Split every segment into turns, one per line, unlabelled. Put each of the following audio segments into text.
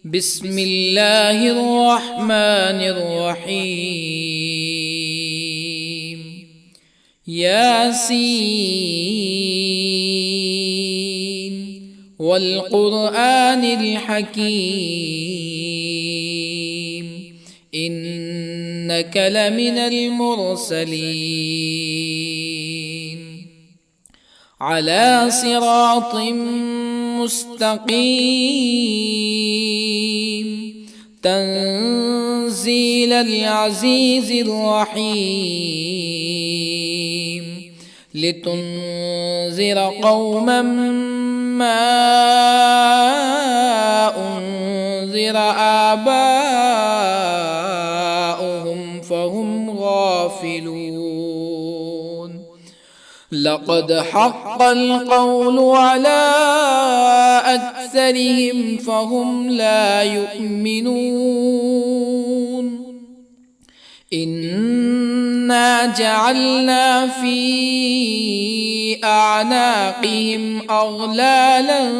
بسم الله الرحمن الرحيم. ياسين والقرآن الحكيم إنك لمن المرسلين على صراط مستقيم تنزيل العزيز الرحيم لتنذر قوما ما أنذر آباؤهم فهم غافلون. لقد حق القول على أكثرهم فهم لا يؤمنون. إنا جعلنا في أعناقهم أغلالا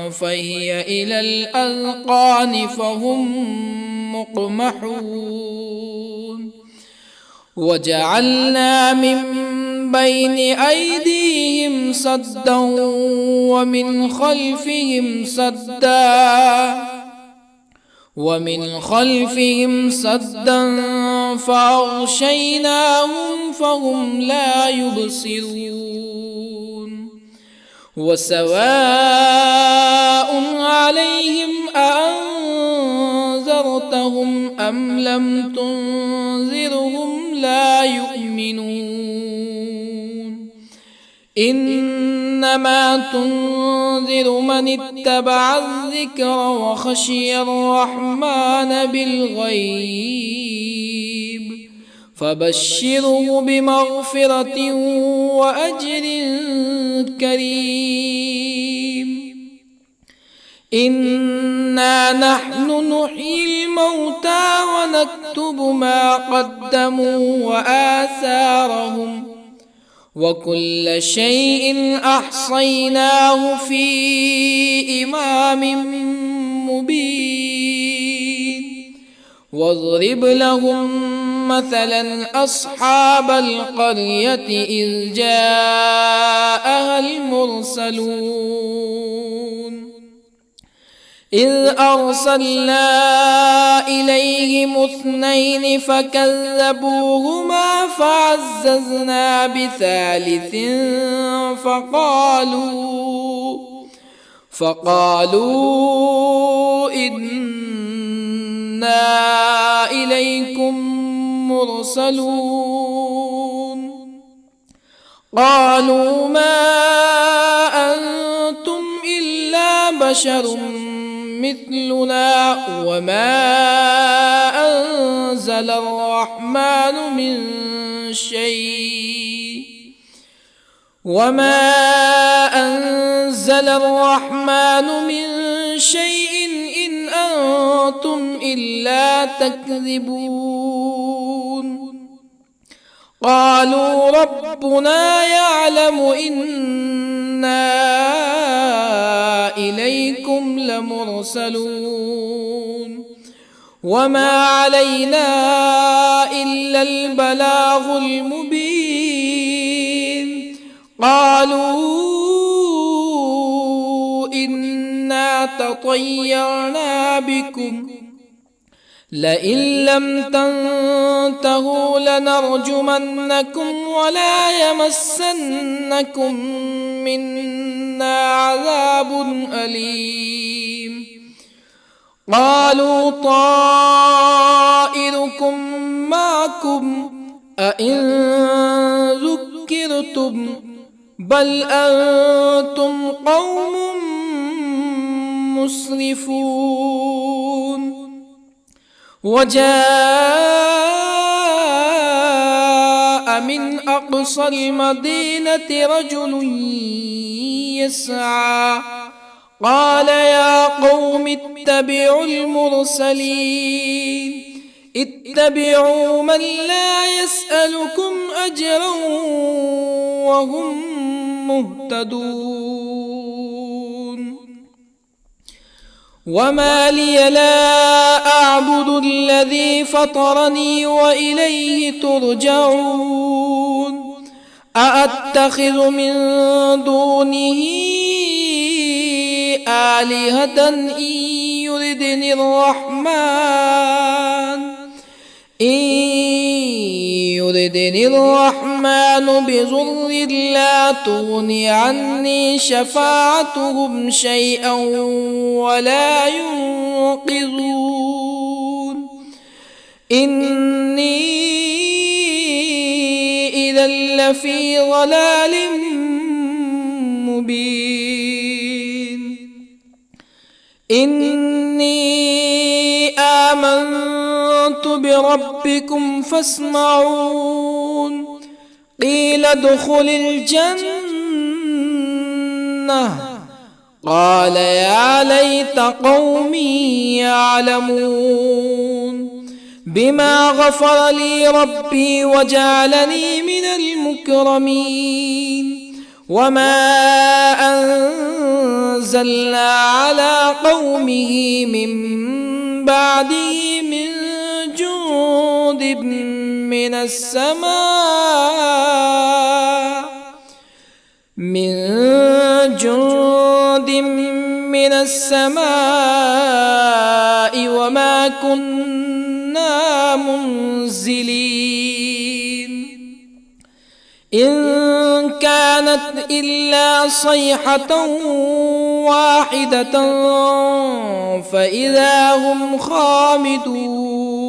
فهي إلى الأذقان فهم مقمحون. وجعلنا من بين أيديهم سدا ومن خلفهم سدا فأغشيناهم فهم لا يبصرون. وسواء عليهم أأنذرتهم أم لم تنذرهم لا يؤمنون. إنما تنذر من اتبع الذكر وخشي الرحمن بالغيب فبشره بمغفرة وأجر كريم. إنا نحن نحيي الموتى ونكتب ما قدموا وآثارهم وكل شيء أحصيناه في إمام مبين. واضرب لهم مثلا أصحاب القرية إذ جاءها المرسلون إذ أرسلنا إليهم اثنين فكذبوهما فعززنا بثالث فقالوا إنا إليكم مرسلون. قالوا ما أنتم إلا بشر مثلنا وما أنزل الرحمن من شيء إن أنتم إلا تكذبون. قالوا ربنا يعلم إنا إليكم لمرسلون وما علينا إلا البلاغ المبين. قالوا إنا تطيرنا بكم لئن لم تنتهوا لنرجمنكم ولا يمسنكم منا عذاب أليم. قالوا طائركم معكم أئن ذكرتم بل أنتم قوم مسرفون. وجاء من أقصى المدينة رجل يسعى قال يا قوم اتبعوا المرسلين اتبعوا من لا يسألكم أجرا وهم مهتدون. وما لي لا أعبد الذي فطرني وإليه ترجعون أأتخذ من دونه آلهة يردني الرحمن بضر لا تغن عني شفاعتهم شيئا ولا ينقذون إني إذا لفي ضلال مبين إني آمنت بربكم فاسمعون قيل ادخل الجنة قال يا ليت قومي يعلمون بما غفر لي ربي وجعلني من المكرمين وما أنزلنا على قومه من بعده من جند من السماء وما كنا منزلين إن كانت إلا صيحة واحدة فإذا هم خامدون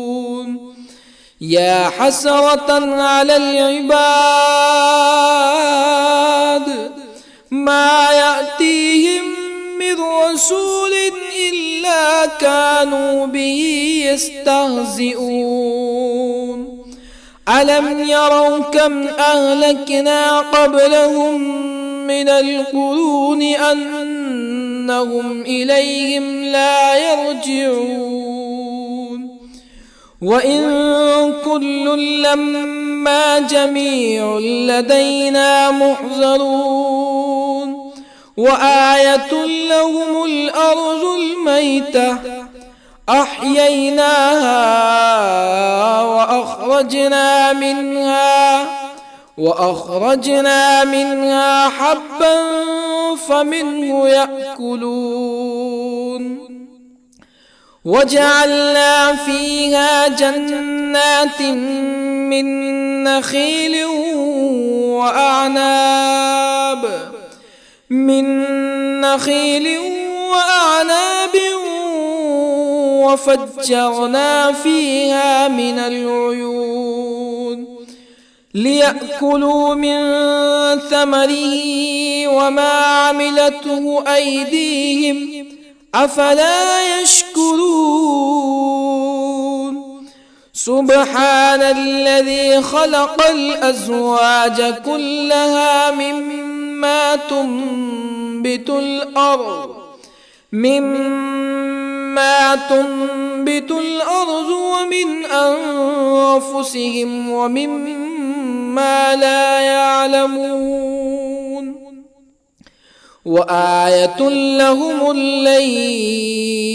يا حسرة على العباد ما يأتيهم من رسول إلا كانوا به يستهزئون ألم يروا كم أهلكنا قبلهم من القرون أنهم إليهم لا يرجعون وإن كل لما جميع لدينا محضرون وآية لهم الأرض الميتة أحييناها وأخرجنا منها حبا فمنه يأكلون وجعلنا فيها جنات من نخيل وأعناب وفجرنا فيها من العيون ليأكلوا من ثمره وما عملته أيديهم أفلا يشكرون سبحان الذي خلق الأزواج كلها مما تنبت الأرض ومن أنفسهم ومما لا يعلمون وآية لهم الليل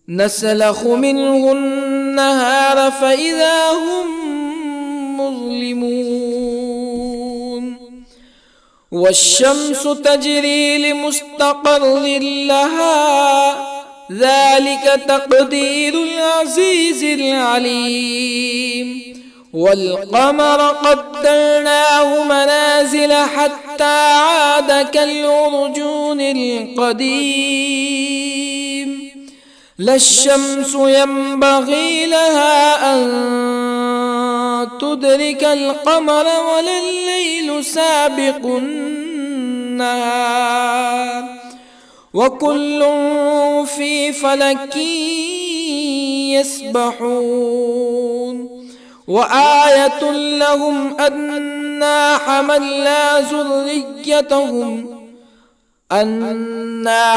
نسلخ منه النهار فإذا هم مظلمون والشمس تجري لمستقر لها ذلك تقدير العزيز العليم والقمر قدرناه منازل حتى عاد كالعرجون القديم لا الشمس ينبغي لها أن تدرك القمر ولا الليل سابق النهار وكل في فلك يسبحون وآية لهم أنا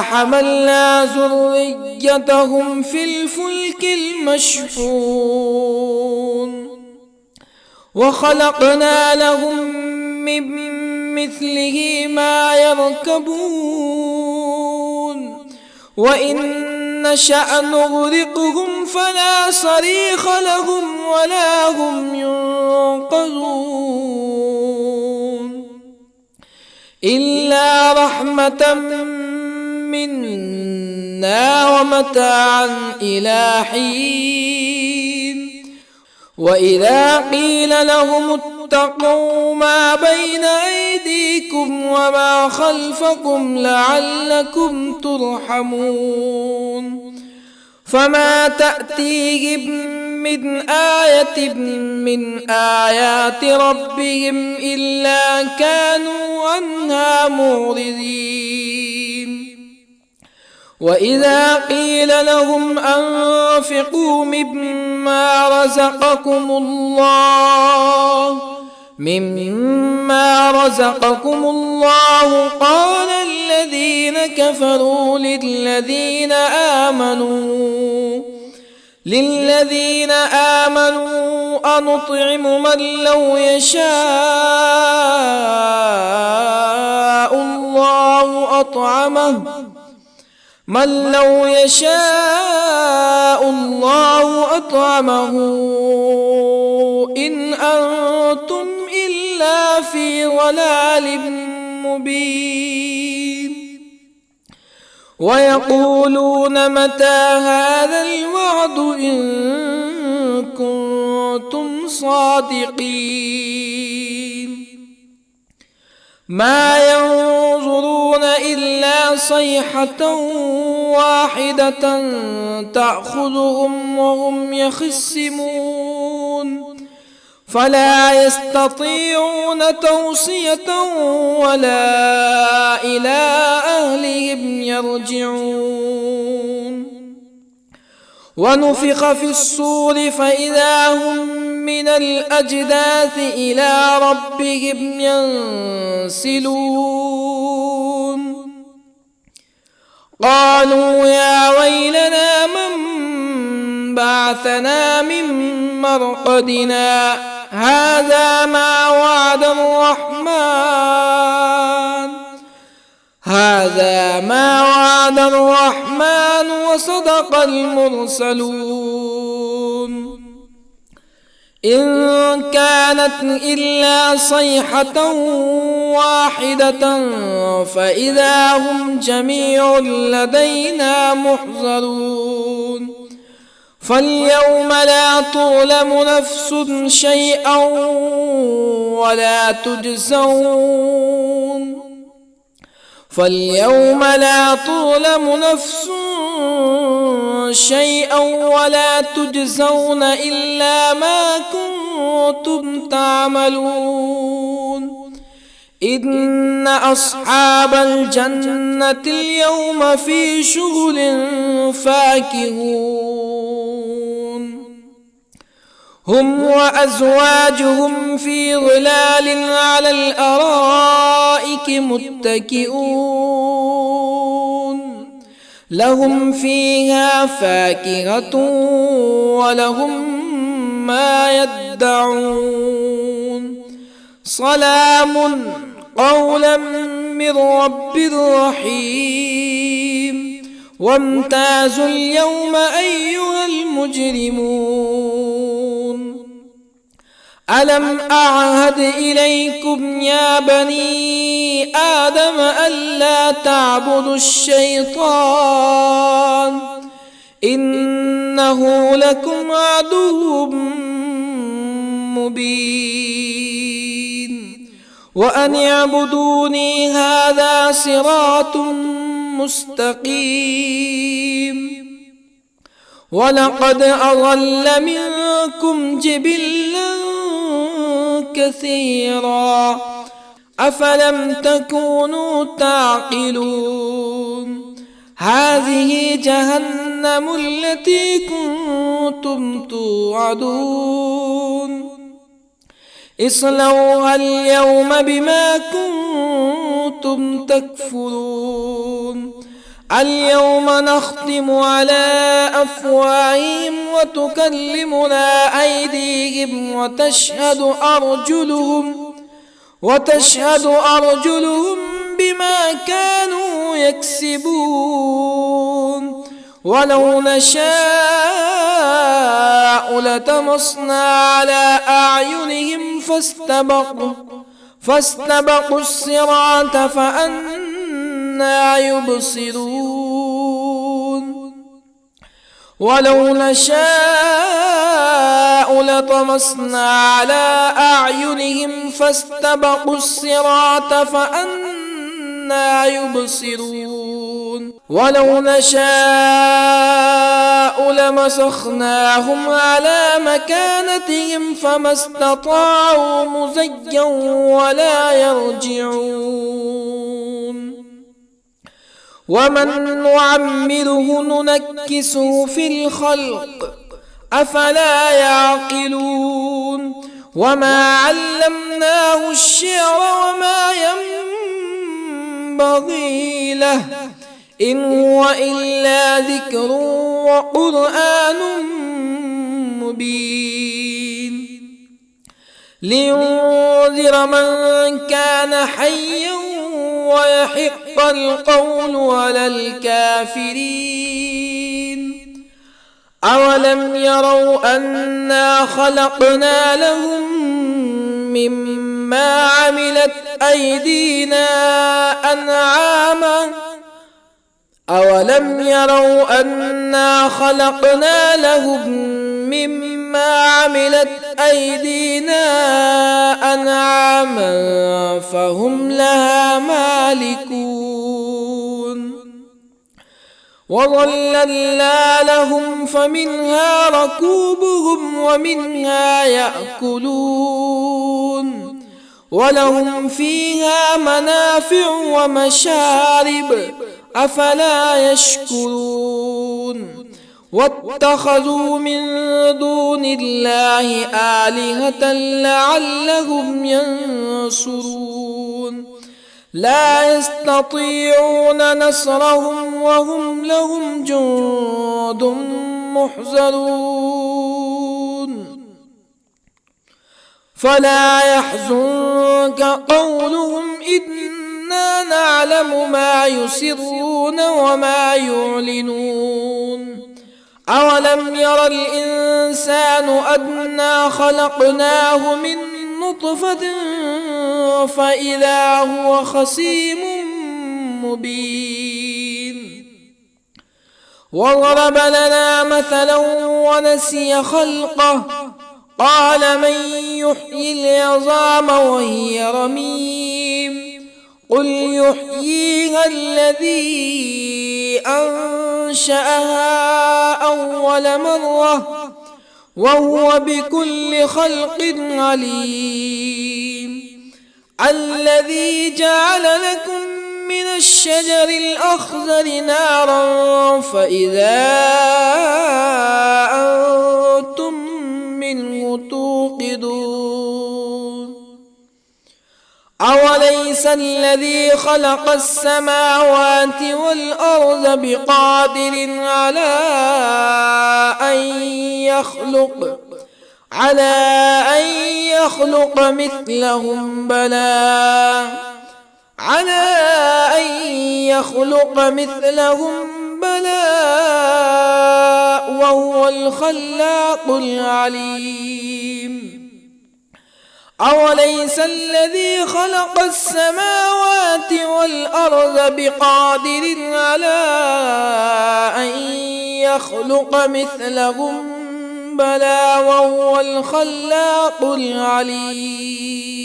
حملنا ذريتهم في الفلك المشحون وخلقنا لهم من مثله ما يركبون وإن نشأ نغرقهم فلا صريخ لهم ولا هم ينقذون إلا رحمة منا ومتاعا إلى حين وإذا قيل لهم اتقوا ما بين أيديكم وما خلفكم لعلكم ترحمون فما تأتيهم من آية من آيات ربهم إلا كانوا عنها معرضين وإذا قيل لهم أنفقوا مما رزقكم الله قال الذين كفروا للذين آمنوا أنطعم من لو يشاء الله أطعمه إن أنتم إلا في ضلال مبين ويقولون متى هذا الوعد إن كنتم صادقين ما ينظرون إلا صيحة واحدة تأخذهم وهم يخصمون فلا يستطيعون توصية ولا إلى أهلهم يرجعون ونفخ في الصور فإذا هم من الأجداث إلى ربهم ينسلون قالوا يا ويلنا من بعثنا من مرقدنا هذا ما وعد الرحمن وصدق المرسلون إن كانت إلا صيحة واحدة فإذا هم جميع لدينا محضرون فاليوم لا تظلم نفس شيئا ولا تجزون إلا ما كنتم تعملون إن أصحاب الجنة اليوم في شغل فاكهون هم وأزواجهم في ظلال على الأرائك متكئون لهم فيها فاكهة ولهم ما يدعون سلام قولا من رب رحيم وامتازوا اليوم أيها المجرمون ألم أعهد إليكم يا بني آدم ألا تعبدوا الشيطان إنه لكم عدو مبين وأن اعبدوني هذا صراط مستقيم ولقد أضل منكم جبلا كثيرا أفلم تكونوا تعقلون هذه جهنم التي كنتم توعدون اصلوها اليوم بما كنتم تكفرون اليوم نختم على أفواههم وتكلمنا أيديهم وتشهد أرجلهم بما كانوا يكسبون ولو نشاء لطمسنا على أعينهم فاستبقوا الصراط فأنى يبصرون ولو نشاء لطمسنا على أعينهم فاستبقوا الصراط فأنى يبصرون ولو نشاء لمسخناهم على مكانتهم فما استطاعوا مزيا ولا يرجعون ومن نعمره ننكسه في الخلق أفلا يعقلون وما علمناه الشعر وما ينبغي له إن هو إلا ذكر وقرآن مبين لينذر من كان حيا ويحق القول على الكافرين أولم يروا أنا خلقنا لهم مما عملت أيدينا أنعاما أولم يروا أنا خلقنا لهم مما عملت أيدينا أنعاما فهم لها مالكون وظللنا لهم فمنها ركوبهم ومنها يأكلون ولهم فيها منافع ومشارب أفلا يشكرون واتخذوا من دون الله آلهة لعلهم ينصرون لا يستطيعون نصرهم وهم لهم جند محضرون فلا يحزنك قولهم إنا نعلم ما يسرون وما يعلنون أولم ير الإنسان أنا خلقناه من نطفة فإذا هو خصيم مبين وضرب لنا مثلا ونسي خلقه قال من يحيي العظام وهي رميم قل يحييها الذي أنشأها أول مرة وهو بكل خلق عليم الذي جعل لكم من الشجر الأخضر نارا فإذا أنتم منه توقدون أوليس الذي خلق السماوات والأرض بقادر على أن يخلق مثلهم بلى وهو الخلاق العليم أوليس الذي خلق السماوات والأرض بقادر على أن يخلق مثلهم بلى وهو الخلاق العليم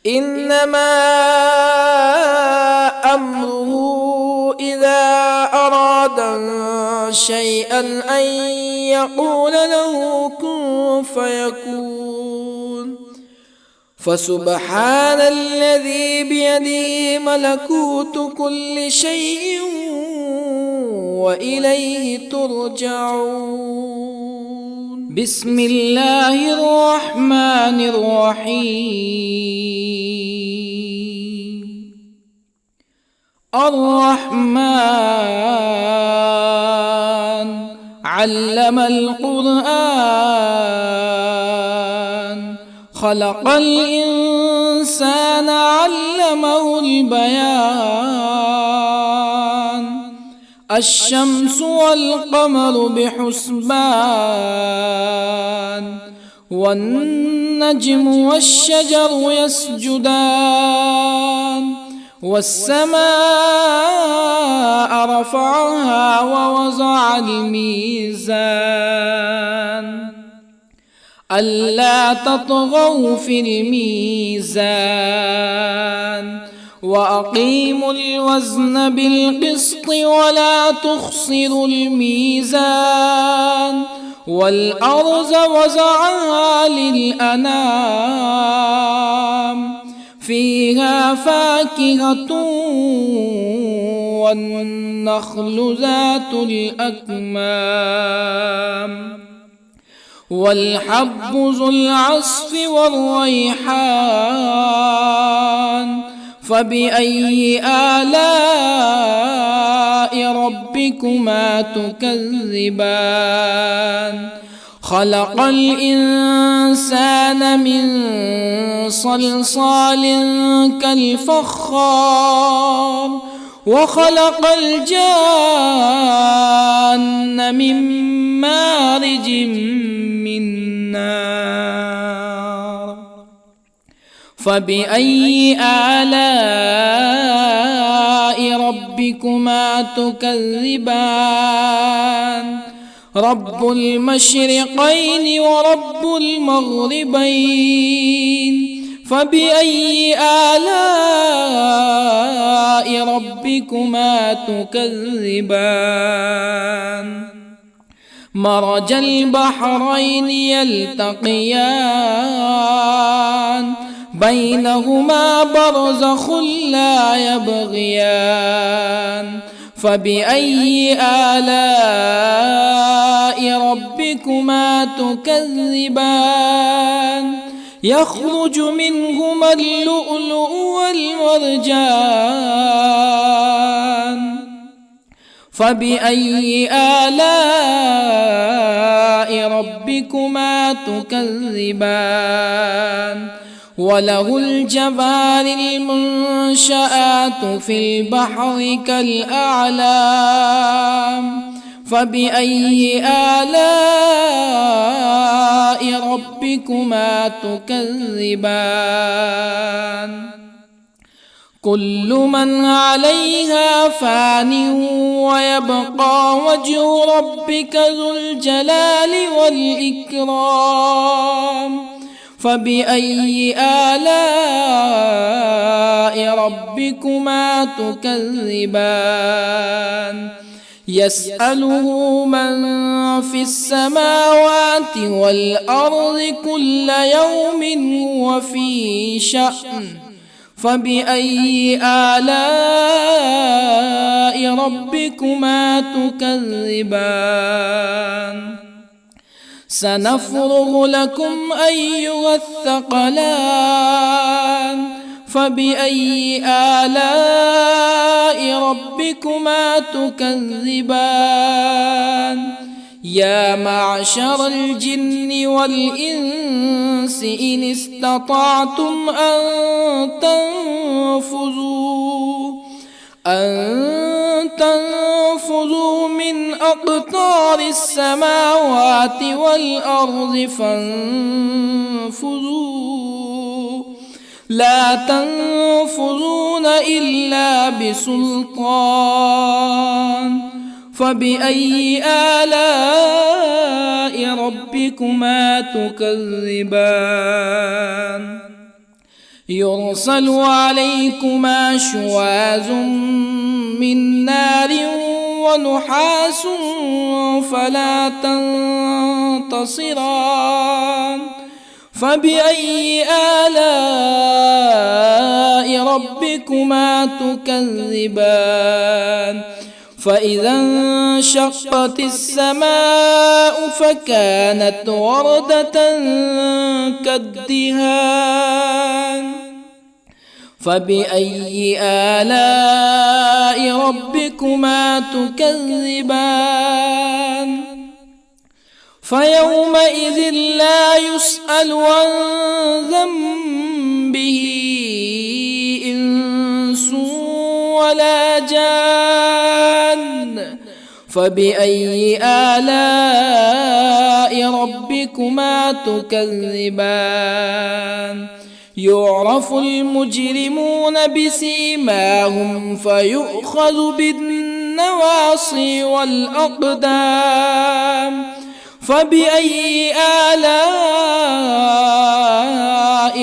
إنما أمره إذا أراد شيئا أن يقول له كن فيكون فسبحان الذي بيده ملكوت كل شيء وإليه ترجعون بسم الله الرحمن الرحيم الرحمن علم القرآن خلق الإنسان علمه البيان الشمس والقمر بحسبان والنجم والشجر يسجدان والسماء رفعها ووضع الميزان ألا تطغوا في الميزان وأقيموا الوزن بالقسط ولا تخسروا الميزان والأرض وضعها للأنام فيها فاكهة والنخل ذات الأكمام والحب ذو العصف والريحان فبأي آلاء ربكما تكذبان خلق الإنسان من صلصال كالفخار وخلق الجان من مارج من نار فبأي آلاء ربكما تكذبان رب المشرقين ورب المغربين فبأي آلاء ربكما تكذبان مرج البحرين يلتقيان بينهما برزخ لا يبغيان فبأي آلاء ربكما تكذبان يخرج منهما اللؤلؤ والمرجان فبأي آلاء ربكما تكذبان وله الجوار المنشآت في البحر كالأعلام فبأي آلاء ربكما تكذبان كل من عليها فان ويبقى وجه ربك ذو الجلال والإكرام فبأي آلاء ربكما تكذبان يسأله من في السماوات والأرض كل يوم هو في شأن فبأي آلاء ربكما تكذبان سنفرغ لكم أيها الثقلان فبأي آلاء ربكما تكذبان يا معشر الجن والإنس إن استطعتم أن تنفذوا من أقطار السماوات والأرض فانفذوا لا تنفذون إلا بسلطان فبأي آلاء ربكما تكذبان يرسل عليكما شواظ من نار ونحاس فلا تنتصران فبأي آلاء ربكما تكذبان فإذا انشقت السماء فكانت وردة كالدهان فبأي آلاء ربكما تكذبان فيومئذ لا يسأل عن ذنبه إنس ولا جان. فبأي آلاء ربكما تكذبان؟ يعرف المجرمون بسيماهم فيؤخذ بالنواصي والأقدام. فبأي آلاء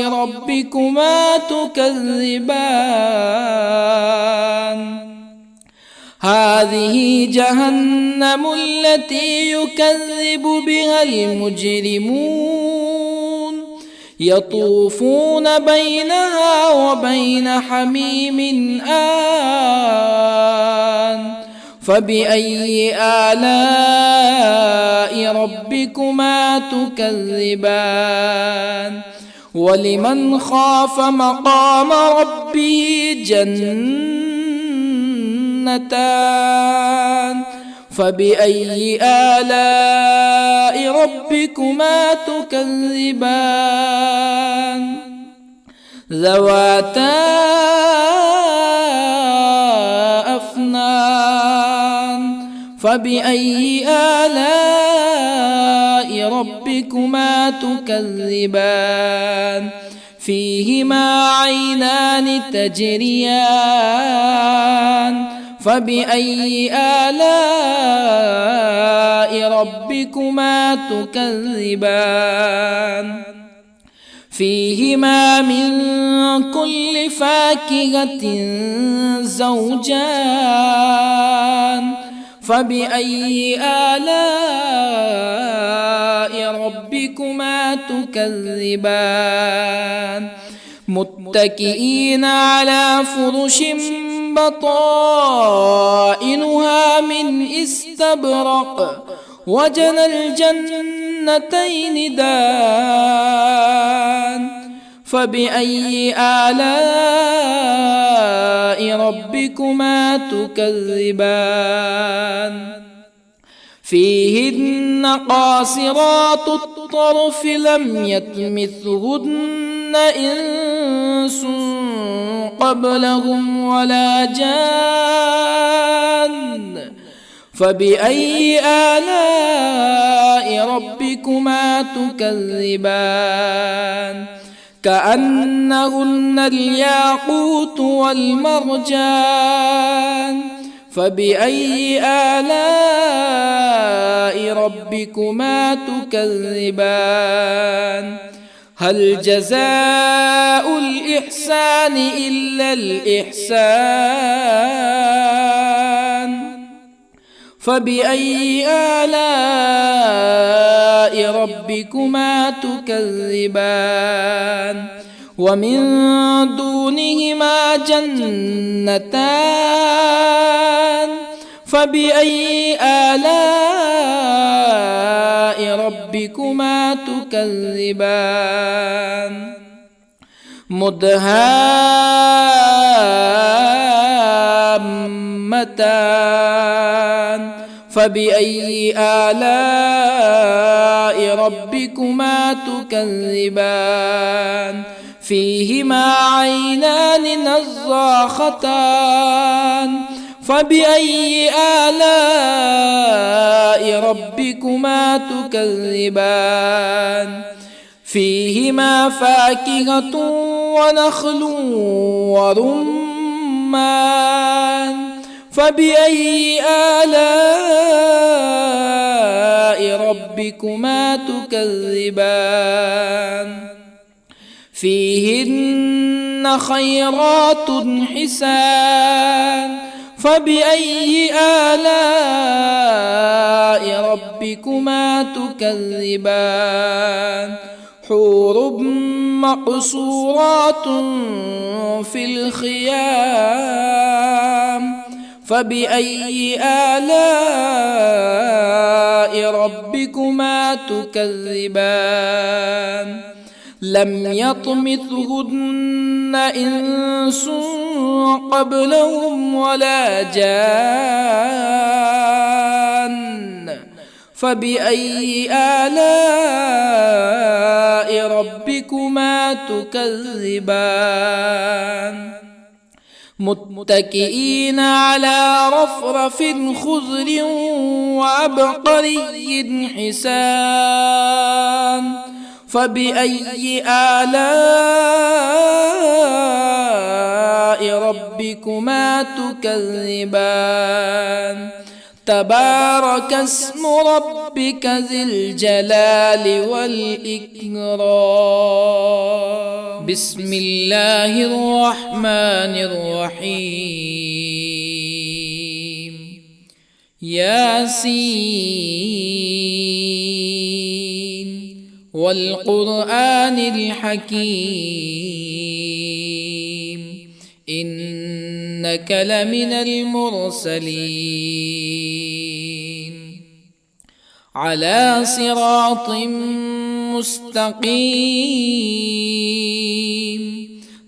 ربكما تكذبان؟ هذه جهنم التي يكذب بها المجرمون، يطوفون بينها وبين حميم آن. فبأي آلاء ربكما تكذبان؟ ولمن خاف مقام ربه جنتان. فبأي آلاء ربكما تكذبان؟ ذواتا أفنان. فبأي آلاء ربكما تكذبان؟ فيهما عينان تجريان. فبأي آلاء ربكما تكذبان؟ فيهما من كل فاكهة زوجان. فبأي آلاء ربكما تكذبان؟ متكئين على فرش بطائنها من استبرق وجنى الجنتين دان. فبأي آلاء ربكما تكذبان؟ فيهن قاصرات الطرف لم يطمثهن إنس قبلهم ولا جان. فبأي آلاء ربكما تكذبان؟ كأنهن الياقوت والمرجان. فبأي آلاء ربكما تكذبان؟ هل جزاء الإحسان إلا الإحسان؟ فبأي آلاء ربكما تكذبان؟ ومن دونهما جنتان. فبأي آلاء ربكما تكذبان؟ مدهامتان. فبأي آلاء ربكما تكذبان؟ فيهما عينان نضاختان. فبأي آلاء ربكما تكذبان؟ فيهما فاكهة ونخل ورمان. فبأي آلاء ربكما تكذبان؟ فيهن خيرات حسان. فبأي آلاء ربكما تكذبان؟ حور مقصورات في الخيام. فبأي آلاء ربكما تكذبان؟ لم يطمثهن إنس قبلهم ولا جان. فبأي آلاء ربكما تكذبان متكئين على رفرف خضر وعبقري حسان فبأي آلاء ربكما تكذبان تبارك اسم ربك ذي الجلال والإكرام بسم الله الرحمن الرحيم ياسين والقرآن الحكيم إنك لمن المرسلين على صراط مستقيم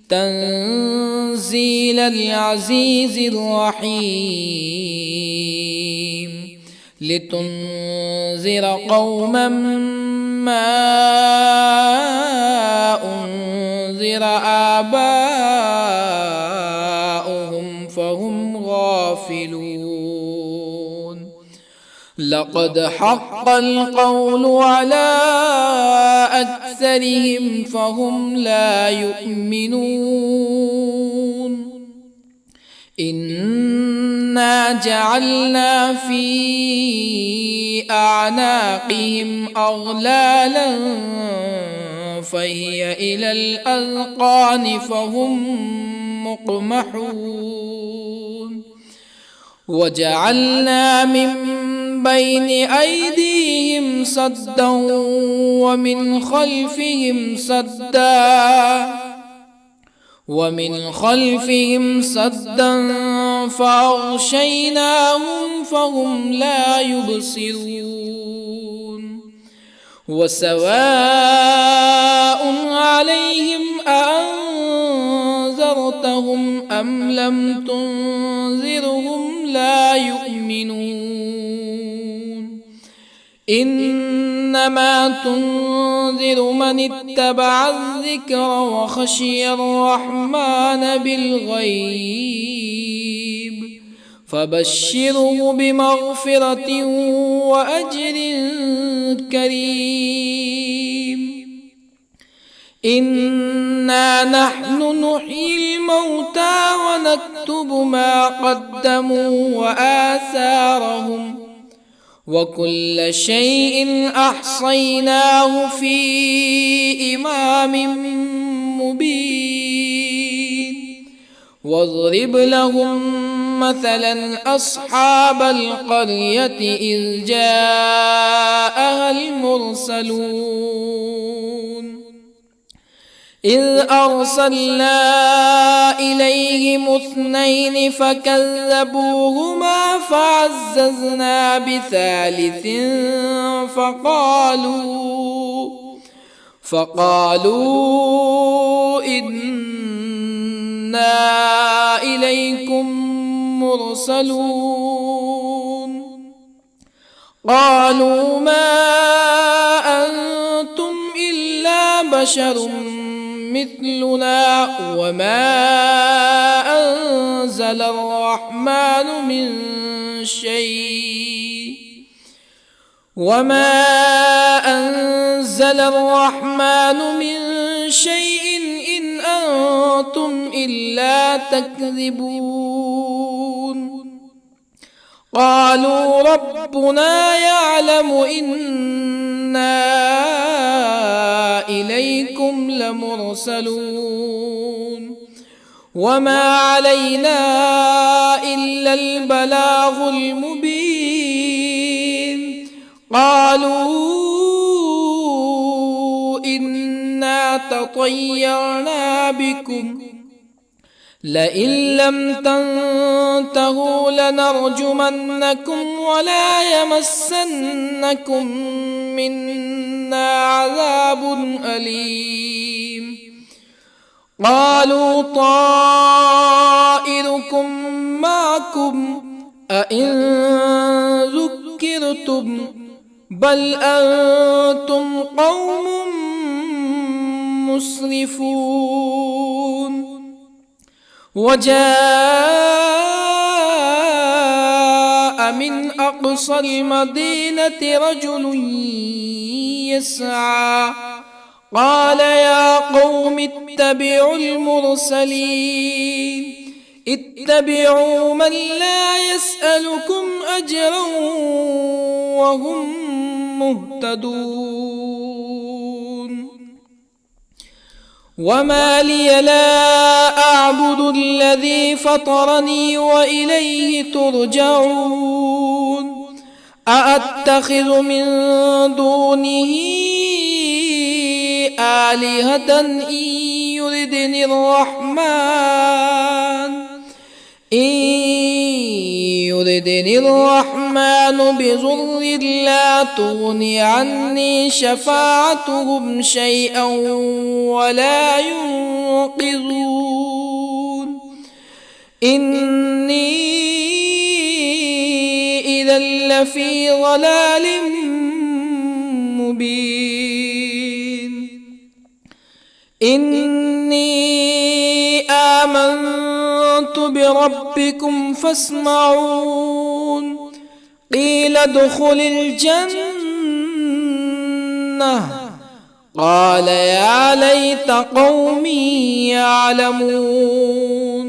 تنزيل العزيز الرحيم لتنذر قوما ما أنذر آباؤهم فهم غافلون لقد حق القول على أكثرهم فهم لا يؤمنون إنا جعلنا في أعناقهم أغلالا فهي إلى الأذقان فهم مقمحون وجعلنا من بين أيديهم سدا ومن خلفهم سدا فأغشيناهم فهم لا يبصرون وسواء عليهم أأنذرتهم أم لم تنذرهم لا يؤمنون إنما تنذر من اتبع الذكر وخشي الرحمن بالغيب فبشره بمغفرة وأجر كريم إنا نحن نحيي الموتى ونكتب ما قدموا وآثارهم وكل شيء أحصيناه في إمام مبين واضرب لهم مثلا أصحاب القرية إذ جاءها المرسلون إذ أرسلنا إليهم 2 فكذبوهما فعززنا بثالث فقالوا إنا إليكم مرسلون قالوا ما أنتم إلا بشر مثلنا وما أنزل الرحمن من شيء إن أنتم إلا تكذبون قالوا ربنا يعلم إنا إليكم لمرسلون وما علينا إلا البلاغ المبين قالوا إنا تطيرنا بكم لئن لم تنتهوا لنرجمنكم ولا يمسنكم منا عذاب أليم قالوا طائركم معكم أئن ذكرتم بل أنتم قوم مسرفون. وجاء من أقصى المدينة رجل يسعى قال يا قوم اتبعوا المرسلين اتبعوا من لا يسألكم أجرا وهم مهتدون. وما لي لا أعبد الذي فطرني وإليه ترجعون. أأتخذ من دونه آلهة إن يردني الرحمن بضر لا تغني عني شفاعتهم شيئا ولا ينقذون. إني إذا لفي ضلال مبين. إني آمنت بربكم فاسمعون. قيل ادخل الجنة قال يا ليت قومي يعلمون.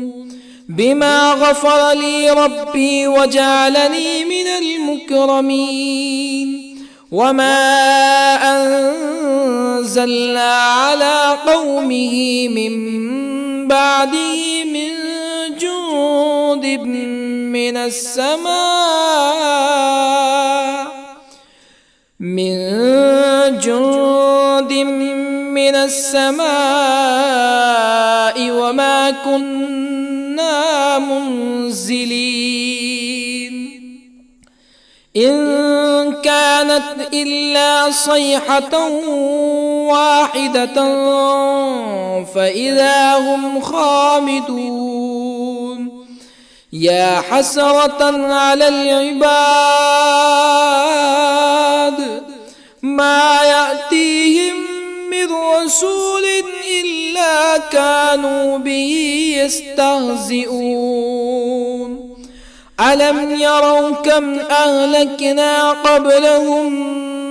بما غفر لي ربي وجعلني من المكرمين. وما أنزلنا على قومه من بعده من جند من السماء وما كنا منزلين. إن كانت إلا صيحة واحدة فإذا هم خامدون. يا حسرة على العباد ما يأتيهم من رسول إلا كانوا به يستهزئون. ألم يروا كم أهلكنا قبلهم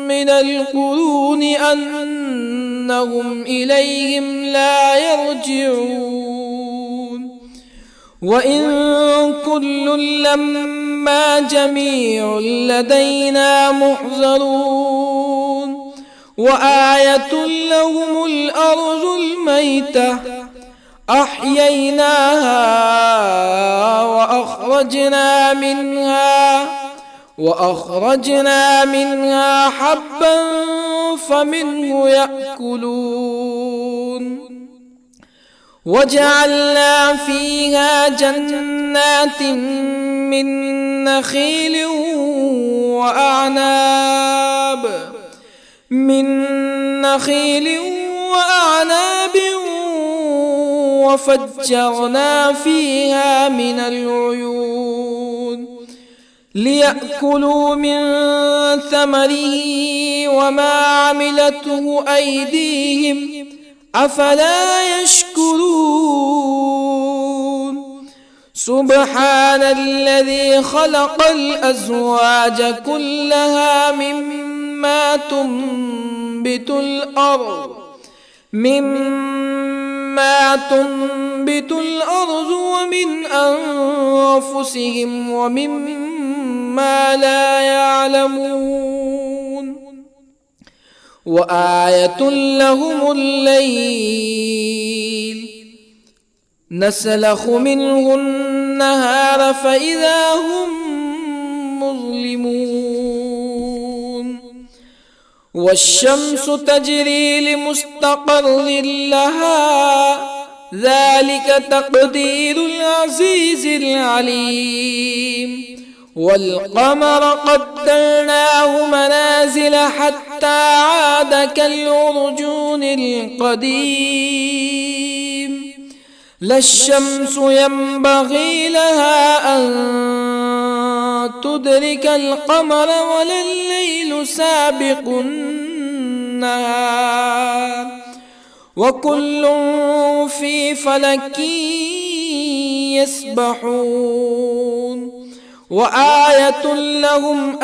من القرون أنهم إليهم لا يرجعون. وإن كل لما جميع لدينا محضرون. وآية لهم الأرض الميتة أحييناها وأخرجنا منها حبا فمنه يأكلون. وجعلنا فيها جنات من نخيل وأعناب وفجرنا فيها من العيون ليأكلوا من ثمره وما عملته أيديهم أفلا يشكرون. سبحان الذي خلق الأزواج كلها مما تنبت الأرض ومن أنفسهم ومما لا يعلمون. وآية لهم الليل نسلخ منه النهار فإذا هم مظلمون. والشمس تجري لمستقر لها ذلك تقدير العزيز العليم. والقمر قدرناه منازل حتى عاد كالعرجون القديم. لا الشمس ينبغي لها أن تدرك القمر ولا الليل سابق النهار وكل في فلك يسبحون وآية لهم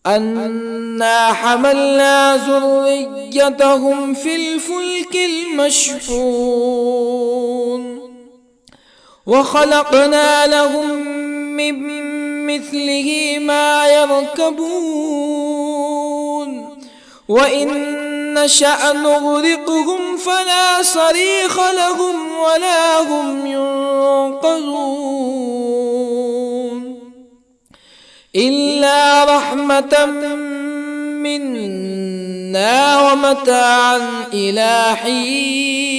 أنا حملنا ذريتهم في الفلك المشحون وخلقنا لهم من مثله ما يركبون وإن نشأ نغرقهم فلا صريخ لهم ولا هم ينقذون إلا رحمة منا ومتاعا إلى حين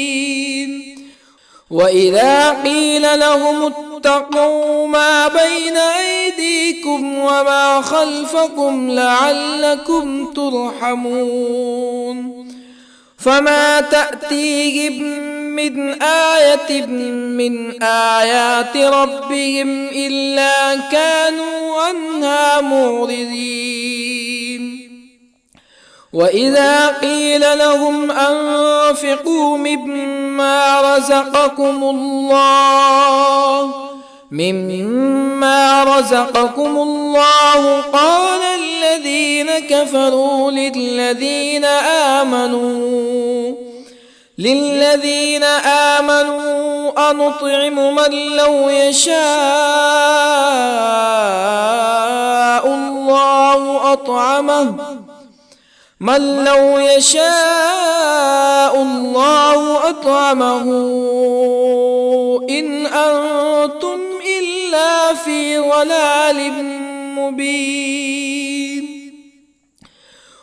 وإذا قيل لهم اتقوا ما بين أيديكم وما خلفكم لعلكم ترحمون فما تأتيهم من آية من آيات ربهم إلا كانوا عنها معرضين وإذا قيل لهم أنفقوا مما رزقكم الله قال الذين كفروا للذين آمنوا أنطعم من لو يشاء الله أطعمه إن أنتم إلا في ضلال مبين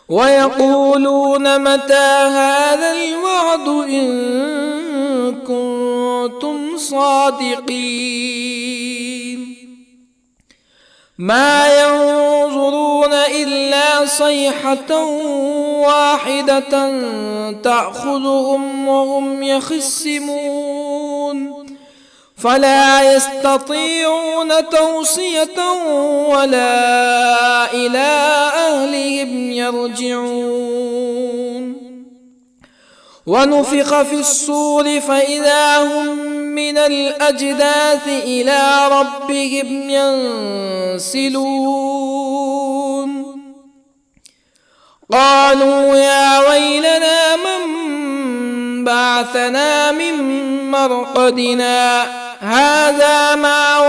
ويقولون متى هذا الوعد إن كنتم صادقين ما ينظرون إلا صيحة واحدة تأخذهم وهم يخصمون فلا يستطيعون توصية ولا إلى أهلهم يرجعون ونفخ في الصور فإذا هم من الأجداث إلى ربهم ينسلون قالوا يا ويلنا من بعثنا من مرقدنا هذا ما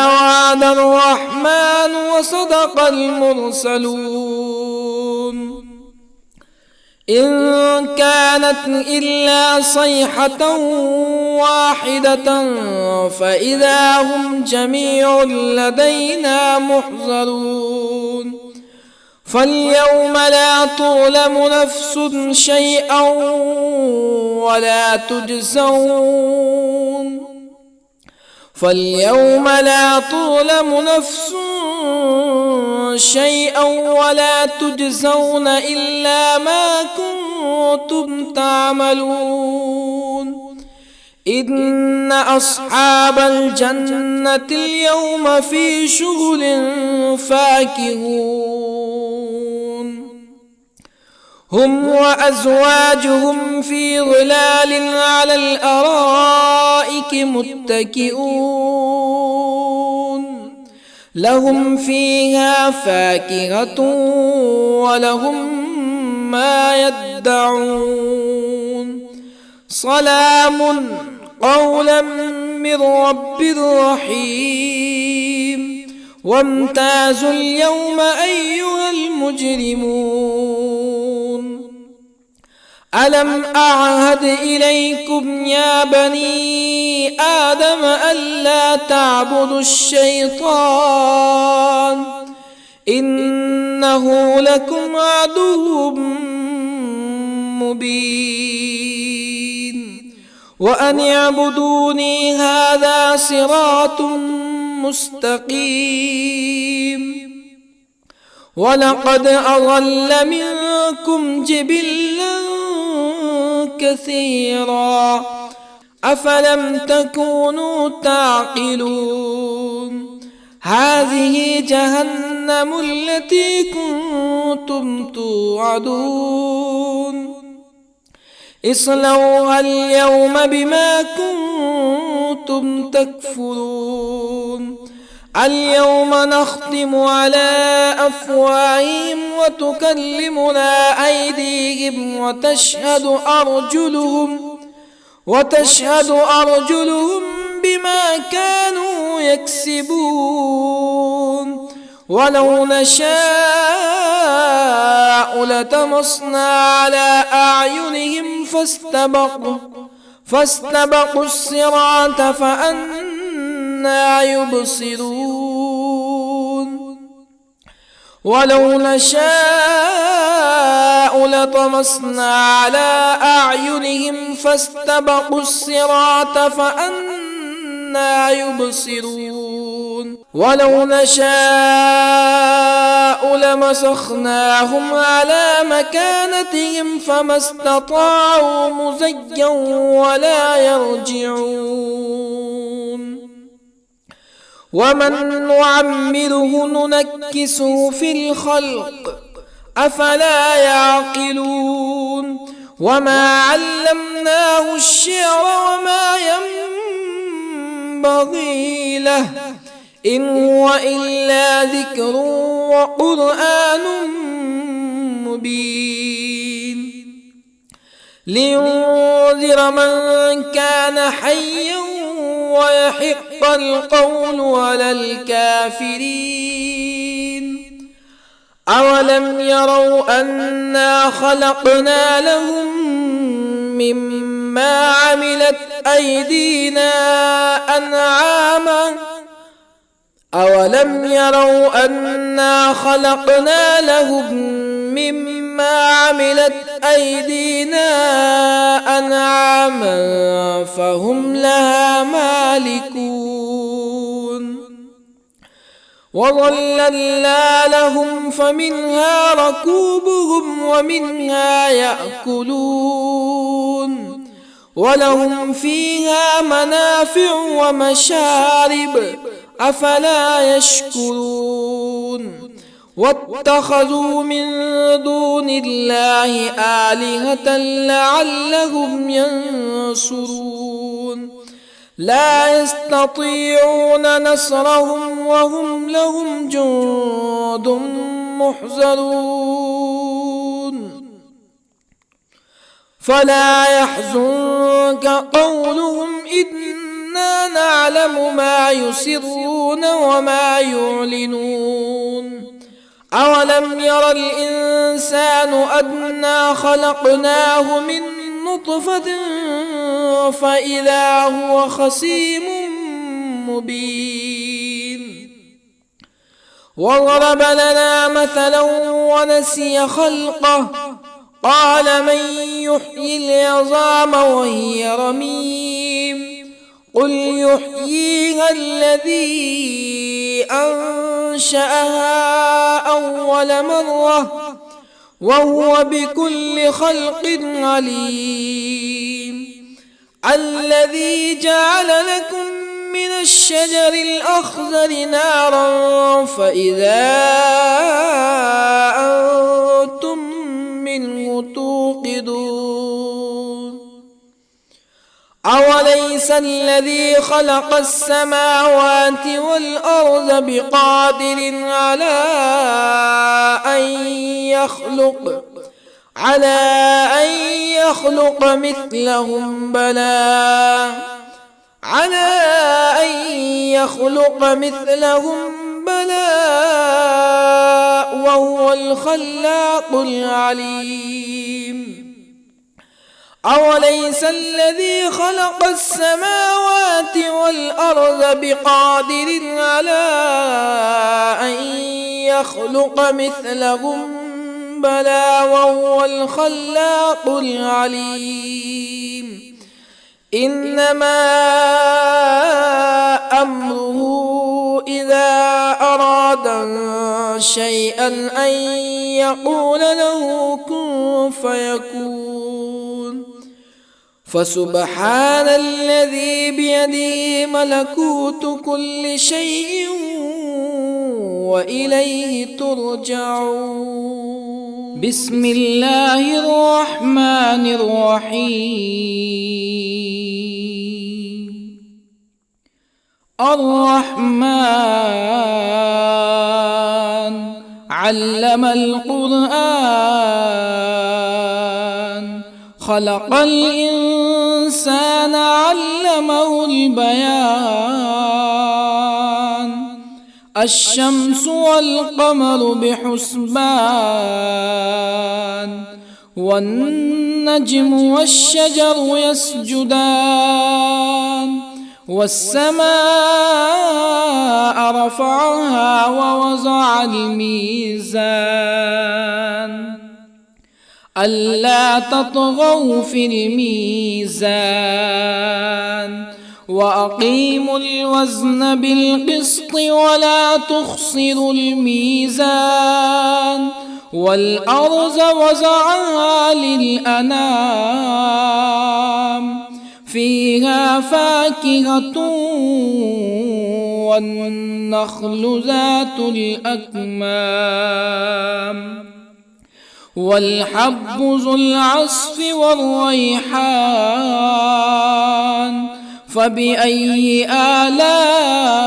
وعد الرحمن وصدق المرسلون إن كانت إلا صيحة واحدة فإذا هم جميع لدينا محضرون فاليوم لا تظلم نفس شيئا ولا تجزون إلا ما كنتم تعملون إن أصحاب الجنة اليوم في شغل فاكهون هم وأزواجهم في ظلال على الأرائك متكئون لهم فيها فاكهة ولهم ما يدعون سلام قولا من رب رحيم وامتازوا اليوم أيها المجرمون ألم أعهد إليكم يا بني آدم ألا تعبدوا الشيطان إنه لكم عدو مبين وأن اعبدوني هذا صراط مستقيم ولقد أضل منكم جبلا كثيرا أفلم تكونوا تعقلون هذه جهنم التي كنتم توعدون اصلوها اليوم بما كنتم تكفرون اليوم نختم على أفواههم وتكلمنا أيديهم وتشهد أرجلهم بما كانوا يكسبون ولو نشاء لطمسنا على أعينهم فاستبقوا الصراط فأنى يبصرون ولو نشاء لطمسنا على أعينهم فاستبقوا الصراط فأنى يبصرون ولو نشاء لمسخناهم على مكانتهم فما استطاعوا مزيا ولا يرجعون ومن نعمره ننكسه في الخلق أفلا يعقلون وما علمناه الشعر وما ينبغي له إن هو إلا ذكر وقرآن مبين لينذر من كان حيا ويحق القول على الكافرين أولم يروا أنا خلقنا لهم مما عملت أيدينا أنعاما أولم يروا أنا خلقنا لهم مما عملت أيدينا أنعاما فهم لها مالكون وظللنا لهم فمنها ركوبهم ومنها يأكلون ولهم فيها منافع ومشارب أفلا يشكرون واتخذوا من دون الله آلهة لعلهم ينصرون لا يستطيعون نصرهم وهم لهم جند محضرون فلا يحزنك قولهم إنا نعلم ما يسرون وما يعلنون أولم ير الإنسان أنا خلقناه من نطفة فإذا هو خصيم مبين وضرب لنا مثلا ونسي خلقه قال من يحيي العظام وهي رميم قل يحييها الذي أنشأها أول مرة وهو بكل خلق عليم الذي جعل لكم من الشجر الأخضر نارا فإذا أنتم منه توقدون أوليس الذي خلق السماوات والأرض بقادر على أن يخلق مثلهم بلى وهو الخلاق العليم أوليس الذي خلق السماوات والأرض بقادر على أن يخلق مثلهم بلى وهو الخلاق العليم إنما أمره إذا أراد شيئا أن يقول له كن فيكون فسبحان الذي بيده ملكوت كل شيء وإليه ترجعون. بسم الله الرحمن الرحيم. الرحمن علم القرآن، خلق الإنسان علمه البيان. الشمس والقمر بحسبان، والنجم والشجر يسجدان. والسماء رفعها ووضع الميزان، ألا تطغوا في الميزان. وأقيموا الوزن بالقسط ولا تخسروا الميزان. والأرض وضعها للأنام، فيها فاكهة والنخل ذات الأكمام، والحب ذو العصف والريحان. فبأي آلاء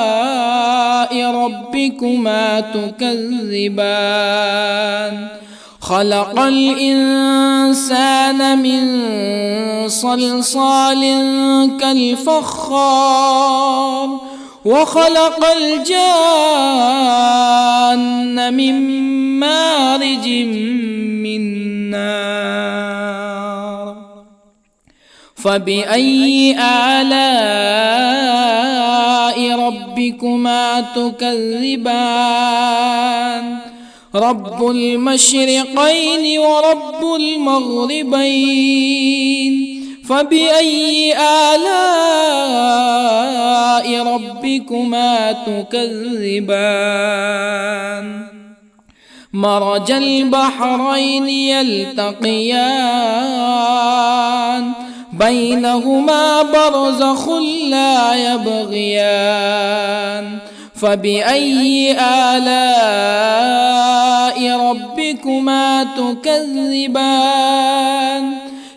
ربكما تكذبان؟ خلق الإنسان من صلصال كالفخار، وخلق الجان من مارج من نار. فبأي آلاء ربكما تكذبان؟ رب المشرقين ورب المغربين. فبأي آلاء ربكما تكذبان؟ مرج البحرين يلتقيان، بينهما برزخ لا يبغيان. فبأي آلاء ربكما تكذبان؟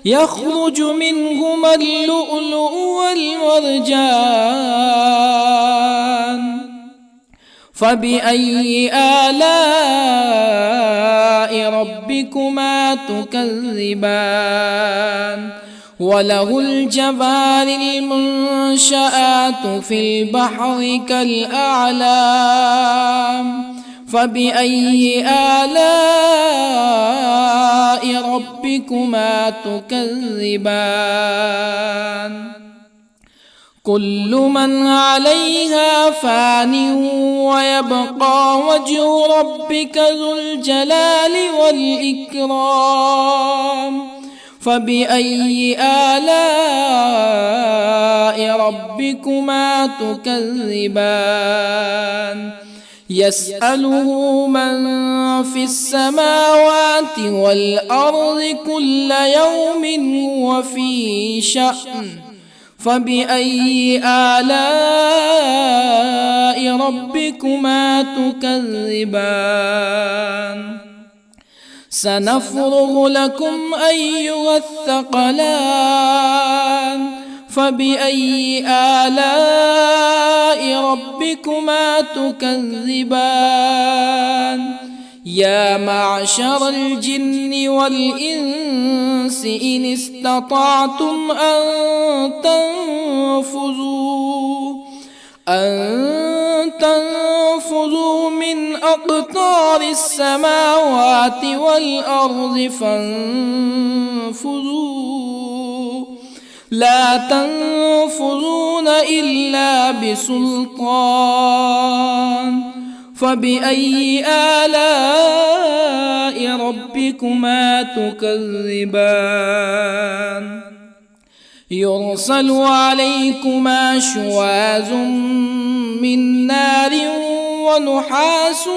يخرج منهما اللؤلؤ والمرجان. فبأي آلاء ربكما تكذبان؟ وله الجوار المنشآت في البحر كالأعلام. فبأي آلاء ربكما تكذبان؟ كل من عليها فان، ويبقى وجه ربك ذو الجلال والإكرام. فبأي آلاء ربكما تكذبان؟ يسأله من في السماوات والأرض كل يوم هو في شأن. فبأي آلاء ربكما تكذبان؟ سنفرغ لكم أيها الثقلان. فبأي آلاء ربكما تكذبان؟ يا معشر الجن والإنس إن استطعتم أن تنفذوا من أقطار السماوات والأرض فانفذوا، لا تنفذون إلا بسلطان. فبأي آلاء ربكما تكذبان؟ يرسل عليكما شواظ من نار ونحاس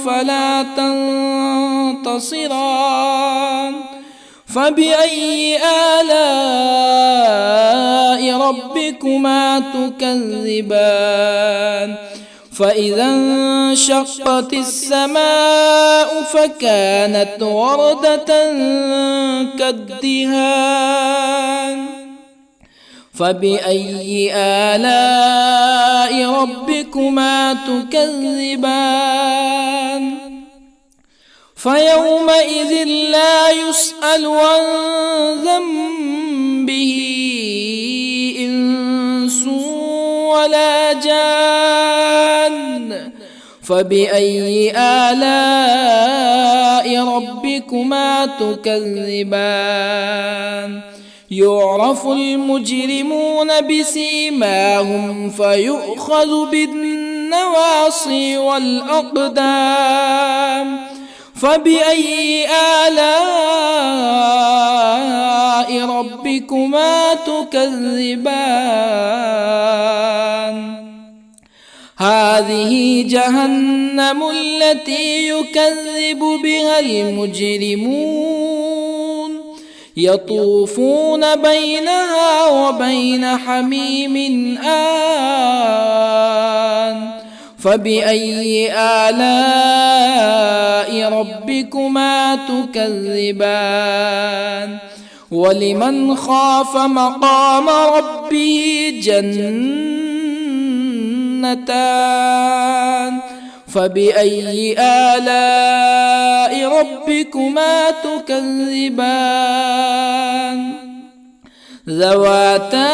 فلا تنتصران. فبأي آلاء ربكما تكذبان فإذا انشقت السماء فكانت وردة كالدهان فبأي آلاء ربكما تكذبان فيومئذ لا يسأل عن ذنبه إنس ولا جان فبأي آلاء ربكما تكذبان يعرف المجرمون بسيماهم فيؤخذ بالنواصي والأقدام فبأي آلاء ربكما تكذبان هذه جهنم التي يكذب بها المجرمون يطوفون بينها وبين حميم آن فبأي آلاء ربكما تكذبان ولمن خاف مقام ربه جنتان فبأي آلاء ربكما تكذبان ذواتا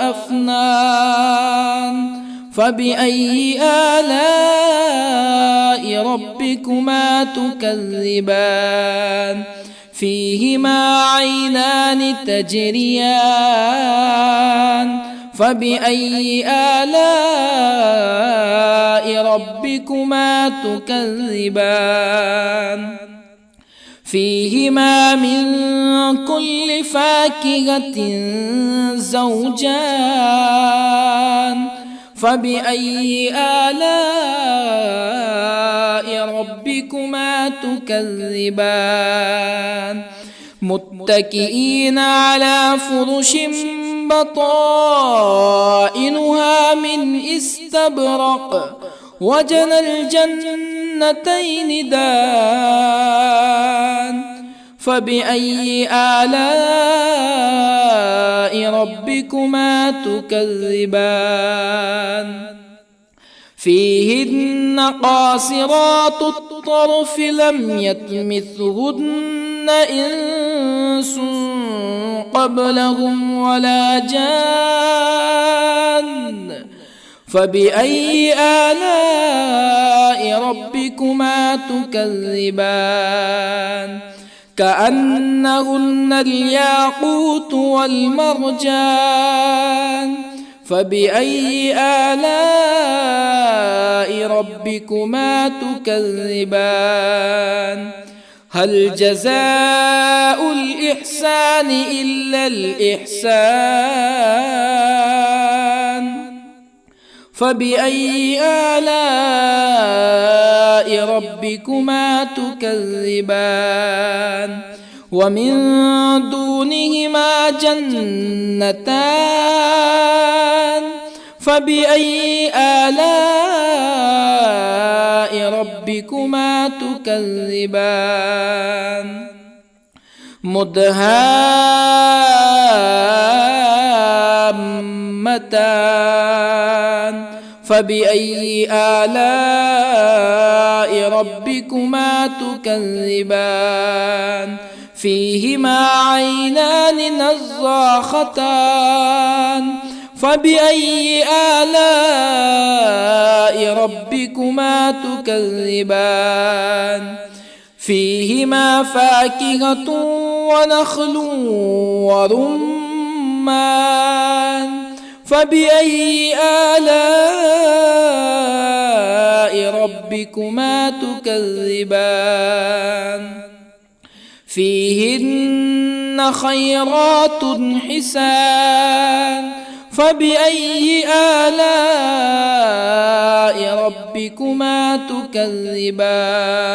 أفنان فبأي آلاء ربكما تكذبان فيهما عينان تجريان فبأي آلاء ربكما تكذبان فيهما من كل فاكهة زوجان فبأي آلاء ربكما تكذبان متكئين على فرش بطائنها من استبرق وجنى الجنتين دان فبأي آلاء ربكما تكذبان فيهن قاصرات الطرف لم يطمثهن إنس قبلهم ولا جان فبأي آلاء ربكما تكذبان كأنهن الياقوت والمرجان فبأي آلاء ربكما تكذبان هل جزاء الإحسان إلا الإحسان فبأي آلاء ربكما تكذبان ومن دونهما جنتان فبأي آلاء ربكما تكذبان مدهامتان فبأي آلاء ربكما تكذبان فيهما عينان نضاختان فبأي آلاء ربكما تكذبان فيهما فاكهة ونخل ورمان فبأي آلاء ربكما تكذبان فيهن خيرات حسان فبأي آلاء ربكما تكذبان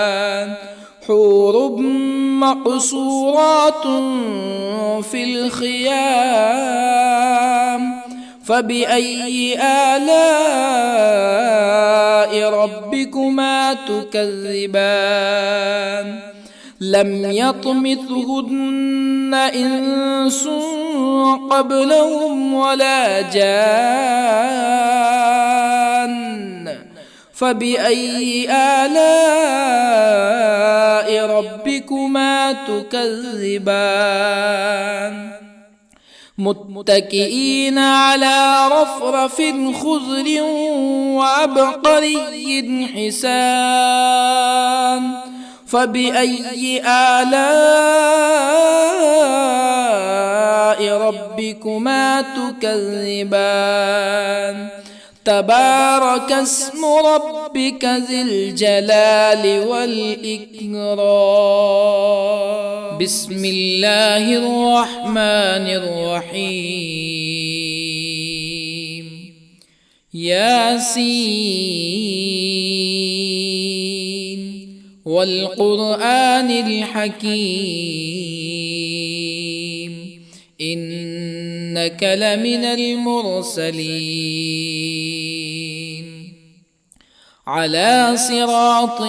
حور مقصورات في الخيام فبأي آلاء ربكما تكذبان لم يطمثهن إنس قبلهم ولا جان فبأي آلاء ربكما تكذبان متكئين على رفرف خضر وعبقري حسان فبأي آلاء ربكما تكذبان تبارك اسم ربك ذي الجلال والإكرام بسم الله الرحمن الرحيم ياسين والقرآن الحكيم إنك لمن المرسلين على صراط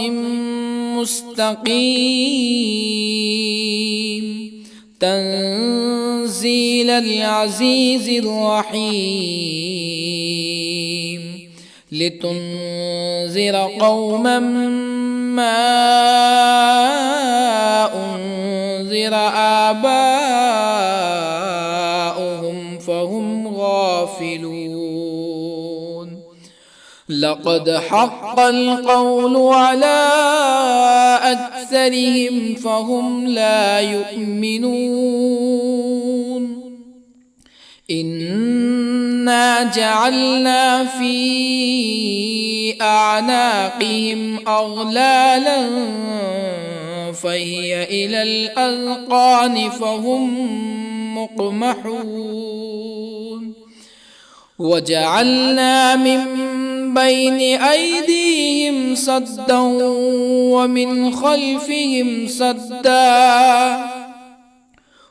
مستقيم تنزيل العزيز الرحيم لتنذر قوما ما أنذر آباؤهم فهم غافلون لقد حق القول على أكثرهم فهم لا يؤمنون إنا جعلنا في أعناقهم أغلالا فهي إلى الأذقان فهم مقمحون وجعلنا من بين أيديهم سدا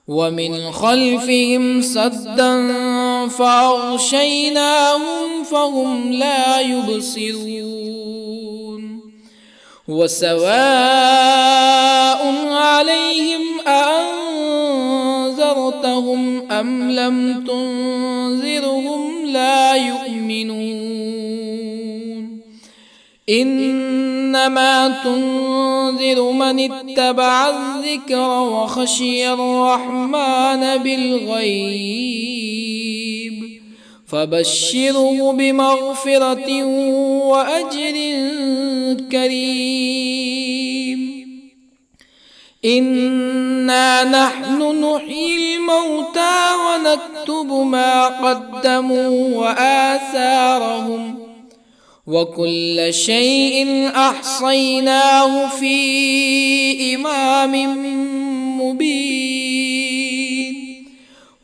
ومن خلفهم سدا فأغشيناهم فهم لا يبصرون وسواء عليهم أأنذرتهم أم لم تنذرهم لا يؤمنون إنما تنذر من اتبع الذكر وخشي الرحمن بالغيب فبشره بمغفرة وأجر كريم إنا نحن نحيي الموتى ونكتب ما قدموا وآثارهم وكل شيء أحصيناه في إمام مبين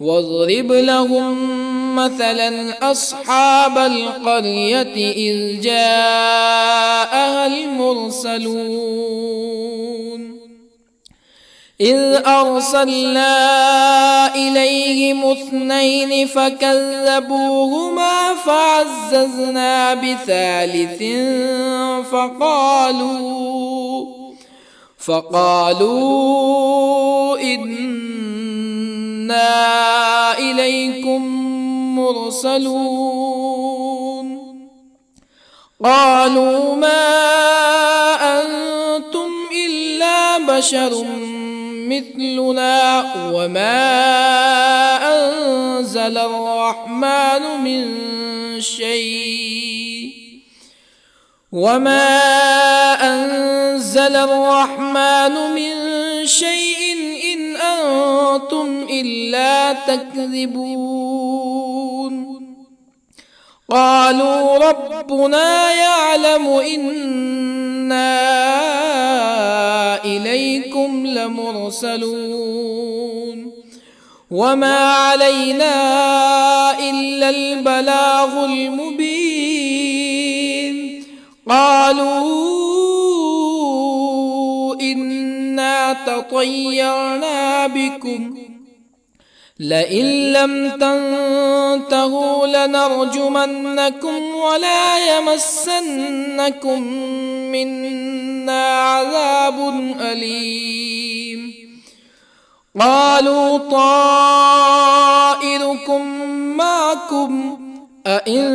واضرب لهم مثلا أصحاب القرية إذ جاءها المرسلون إذ أرسلنا إليهم اثنين فكذبوهما فعززنا بثالث فقالوا إنا إليكم مرسلون قالوا ما أنتم إلا بشر مثلنا وما أنزل الرحمن من شيء إن أنتم إلا تكذبون قالوا ربنا يعلم إنا إليكم لمرسلون وما علينا إلا البلاغ المبين قالوا إنا تطيرنا بكم لئن لم تنتهوا لنرجمنكم ولا يمسنكم منا عذاب أليم قالوا طائركم معكم أئن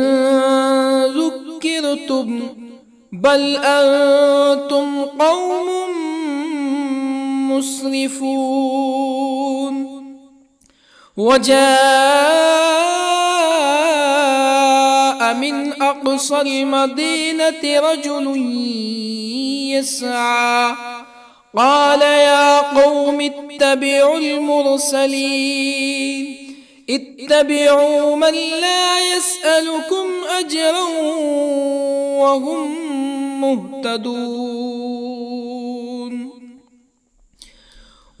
ذكرتم بل أنتم قوم مسرفون وجاء من أقصى المدينة رجل يسعى قال يا قوم اتبعوا المرسلين اتبعوا من لا يسألكم أجرا وهم مهتدون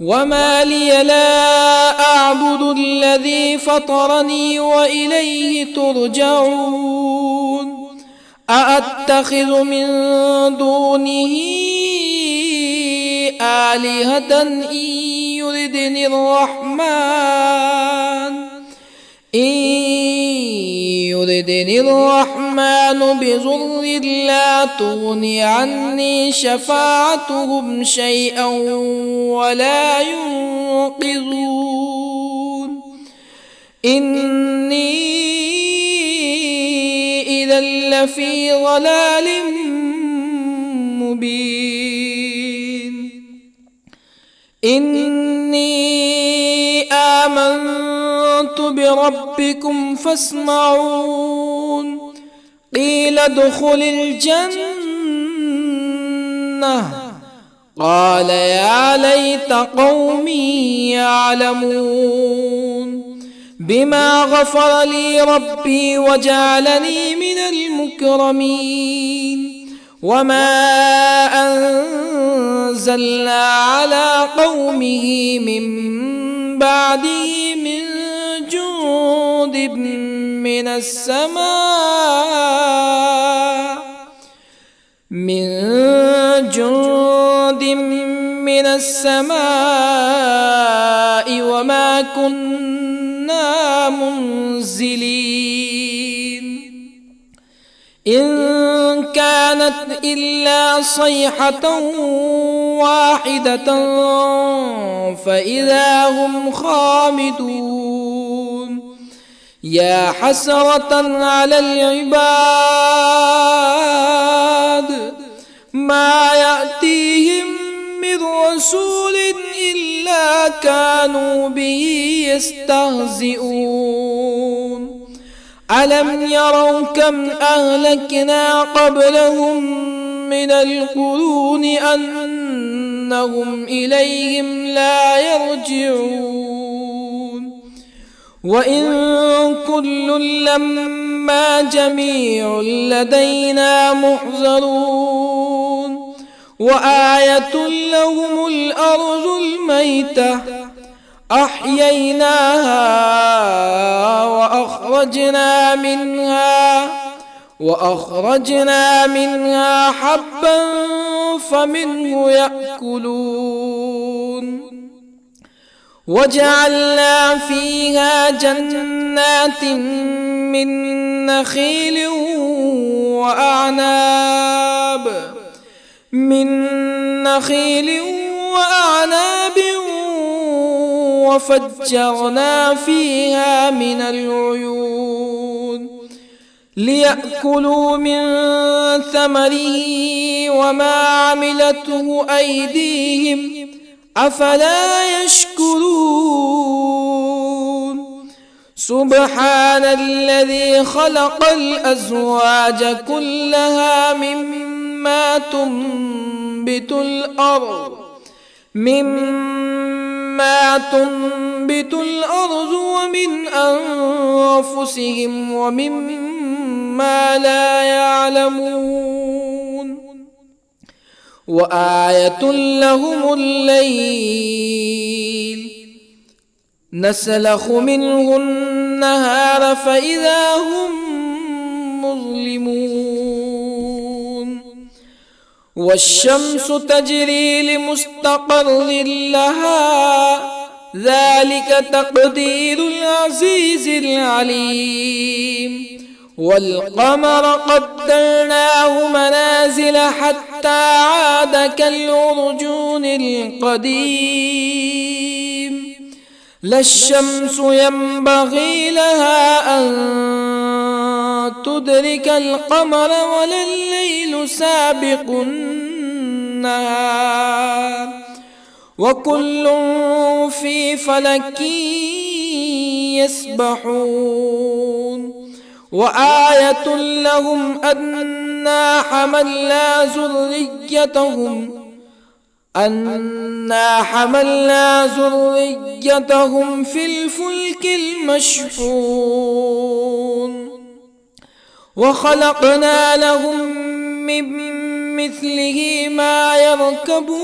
وما لي لا أعبد الذي فطرني وإليه ترجعون أأتخذ من دونه آلهة إن يردني الرحمن بضر لا تغني عني شفاعتهم شيئا ولا ينقذون إني إذا لفي ضلال مبين إني آمنت بربكم فاسمعون قيل ادخل الجنة قال يا ليت قومي يعلمون بما غفر لي ربي وجعلني من المكرمين وما أنزلنا على قومه من بعده من جند من السماء وما كنا منزلين إن كانت إلا صيحة واحدة فإذا هم خامدون يا حسرة على العباد ما يأتيهم من رسول إلا كانوا به يستهزئون ألم يروا كم أهلكنا قبلهم من القرون أنهم إليهم لا يرجعون وإن كل لما جميع لدينا محضرون وآية لهم الأرض الميتة أحييناها وأخرجنا منها حبا فمنه يأكلون وجعلنا فيها جنات من نخيل وأعناب وفجرنا فيها من العيون ليأكلوا من ثمره وما عملته أيديهم أفلا يشكرون سبحان الذي خلق الأزواج كلها مما تنبت الأرض ومن أنفسهم ومما لا يعلمون وآية لهم الليل نسلخ منه النهار فإذا هم مظلمون والشمس تجري لمستقر لها ذلك تقدير العزيز العليم والقمر قدرناه منازل حتى عاد كالعرجون القديم لا الشمس ينبغي لها أن تدرك القمر ولا الليل سابق النهار وكل في فلك يسبحون وآية لهم أنا حملنا ذريتهم في الفلك المشحون وخلقنا لهم من مثله ما يركبون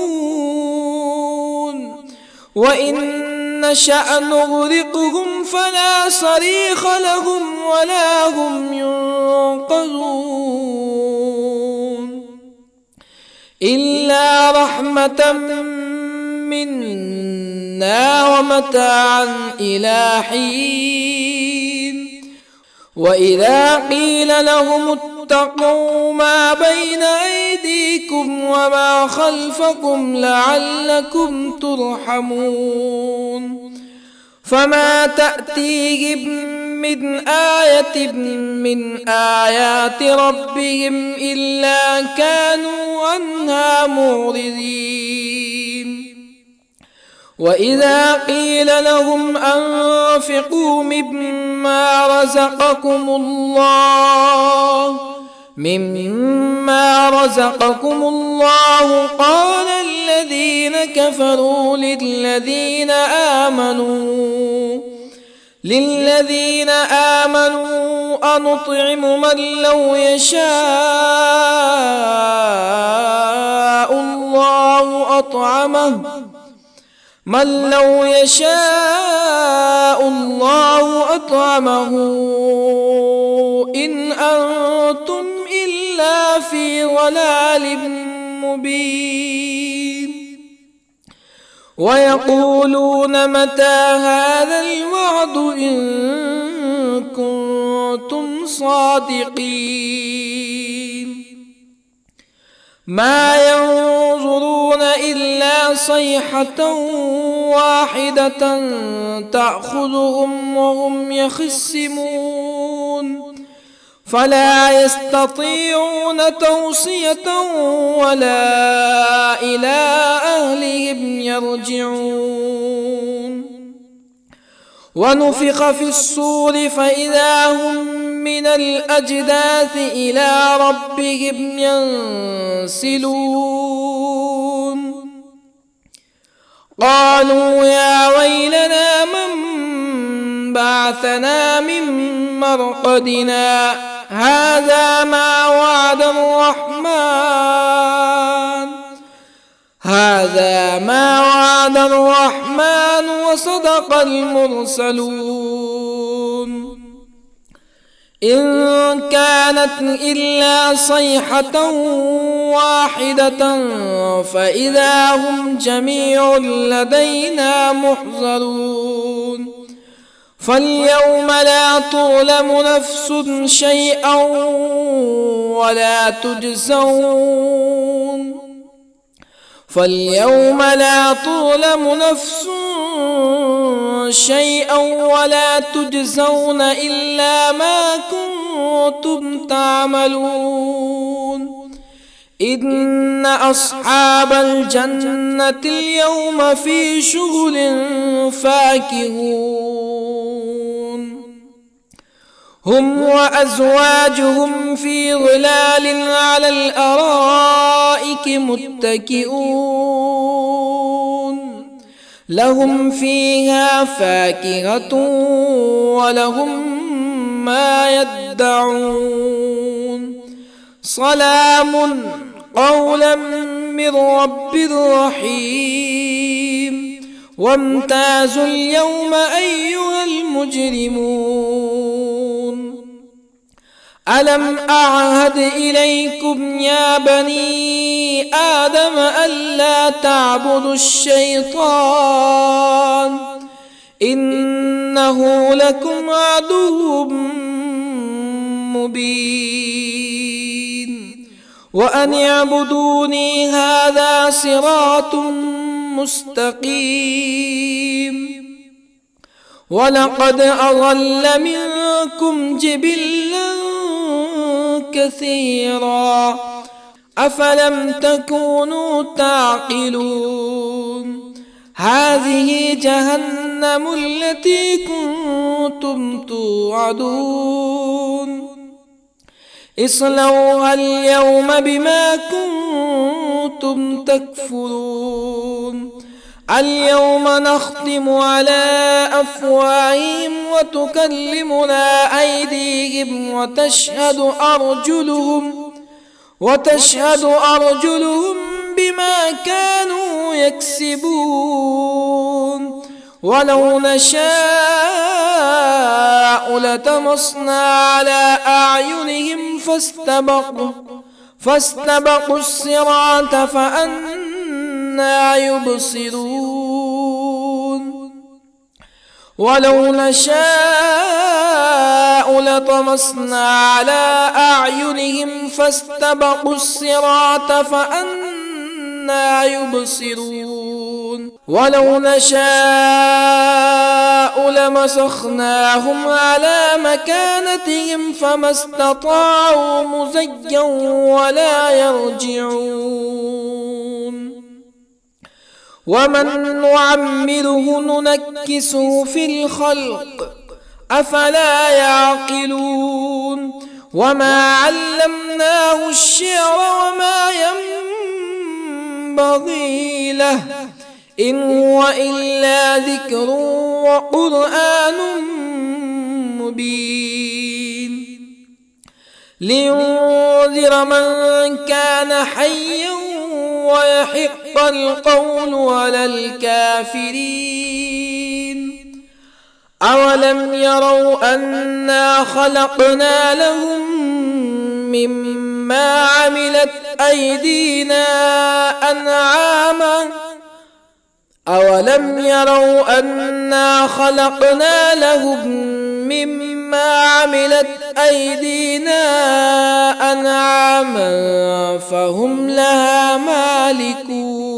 وإن نشأ نغرقهم فلا صريخ لهم ولا هم ينقذون إلا رحمة منا ومتاعا إلى حين وإذا قيل لهم اتقوا ما بين أيديكم وما خلفكم لعلكم ترحمون فما تأتيهم من آية من آيات ربهم إلا كانوا عنها معرضين وإذا قيل لهم أنفقوا مما رزقكم الله قال الذين كفروا للذين آمنوا أنطعم من لو يشاء الله أطعمه إن أنتم إلا في ضلال مبين ويقولون متى هذا الوعد إن كنتم صادقين ما ينظرون إلا صيحة واحدة تأخذهم وهم يخصمون فلا يستطيعون توصية ولا إلى أهلهم يرجعون ونفخ في الصور فإذا هم من الأجداث إلى ربهم ينسلون قالوا يا ويلنا من بعثنا من مرقدنا هذا ما وعد الرحمن وصدق المرسلون إن كانت إلا صيحة واحدة فإذا هم جميع لدينا محضرون فاليوم لا تظلم نفس شيئا ولا تجزون إلا ما كنتم تعملون إن أصحاب الجنة اليوم في شغل فاكهون هم وأزواجهم في ظلال على الأرائك متكئون لهم فيها فاكهة ولهم ما يدعون سلام قولا من رب رحيم وامتازوا اليوم أيها المجرمون ألم أعهد إليكم يا بني آدم ألا تعبدوا الشيطان إنه لكم عدو مبين وأن اعبدوني هذا صراط مستقيم ولقد أضل منكم جبلا كثيرا أفلم تكونوا تعقلون هذه جهنم التي كنتم توعدون اصلوها اليوم بما كنتم تكفرون اليوم نختم على أفواههم وتكلمنا أيديهم وتشهد أرجلهم بما كانوا يكسبون ولو نشاء لطمسنا على أعينهم فاستبقوا الصراط فأنى يبصرون ولو نشاء لطمسنا على أعينهم فاستبقوا الصراط فأنى يبصرون ولو نشاء لمسخناهم على مكانتهم فما استطاعوا مزيا ولا يرجعون ومن نعمره ننكسه في الخلق أفلا يعقلون وما علمناه الشعر وما ينبغي له إن هو إلا ذكر وقرآن مبين لينذر من كان حيا ويحق القول على الكافرين أولم يروا أنا خلقنا لهم مما عملت أيدينا أنعاما أولم يروا أنا خلقنا لهم مما عملت أيدينا أنعاما فهم لها مالكون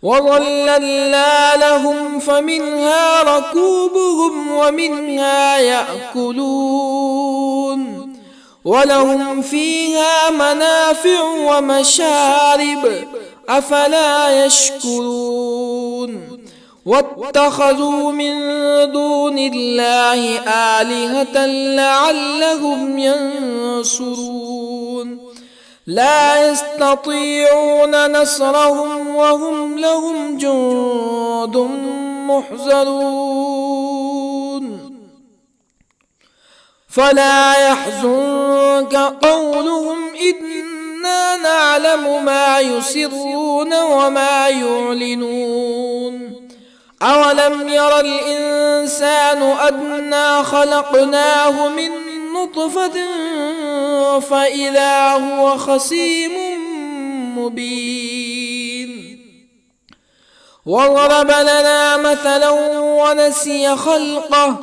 وظللنا لهم فمنها ركوبهم ومنها يأكلون ولهم فيها منافع ومشارب أفلا يشكرون واتخذوا من دون الله آلهة لعلهم ينصرون لا يستطيعون نصرهم وهم لهم جند محضرون فلا يحزنك قولهم إنا نعلم ما يسرون وما يعلنون أولم ير الإنسان أنا خلقناه من نطفة فإذا هو خصيم مبين وضرب لنا مثلا ونسي خلقه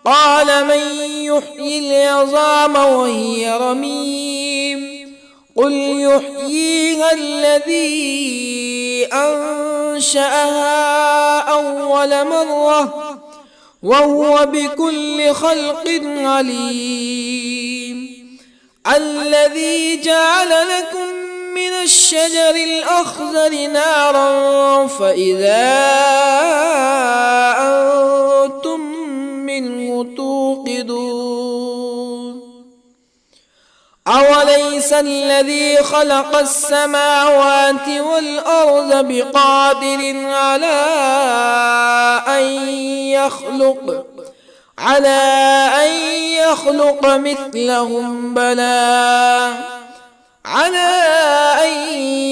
قال من يحيي العظام وهي رميم قل يحييها الذي أنشأها أول مرة وهو بكل خلق عليم الذي جعل لكم من الشجر الأخضر نارا فإذا أنتم منه توقدون أوليس الذي خلق السماوات والأرض بقادر على أن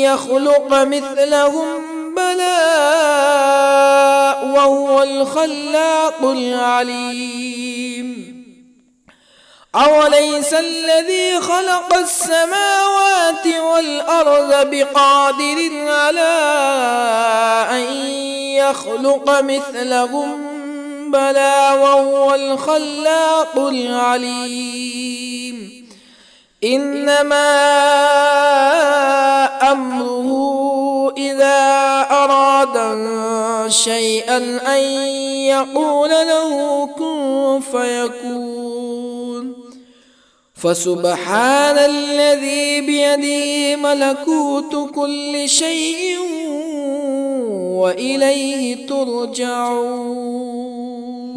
يخلق مثلهم بلى وهو الخلاق العليم أوليس الذي خلق السماوات والأرض بقادر على أن يخلق مثلهم بلى وهو الخلاق العليم إنما أمره إذا أراد شيئا أن يقول له كن فيكون فسبحان الذي بيده ملكوت كل شيء وإليه ترجعون.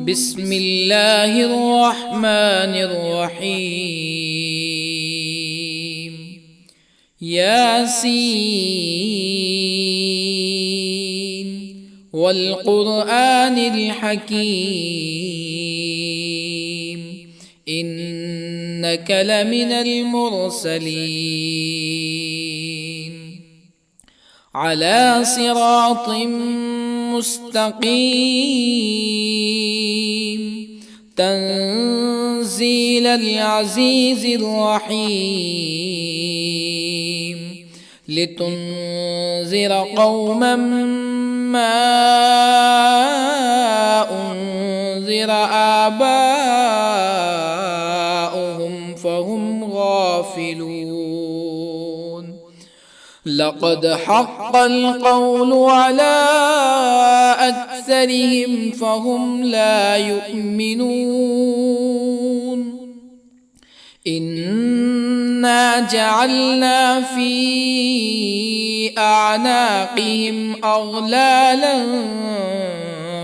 بسم الله الرحمن الرحيم. ياسين والقرآن الحكيم إنك لمن المرسلين على صراط مستقيم تنزيل العزيز الرحيم لتنذر قوما ما أنذر آباؤهم فهم غافلون لقد حق القول على أكثرهم فهم لا يؤمنون إنا جعلنا في أعناقهم أغلالا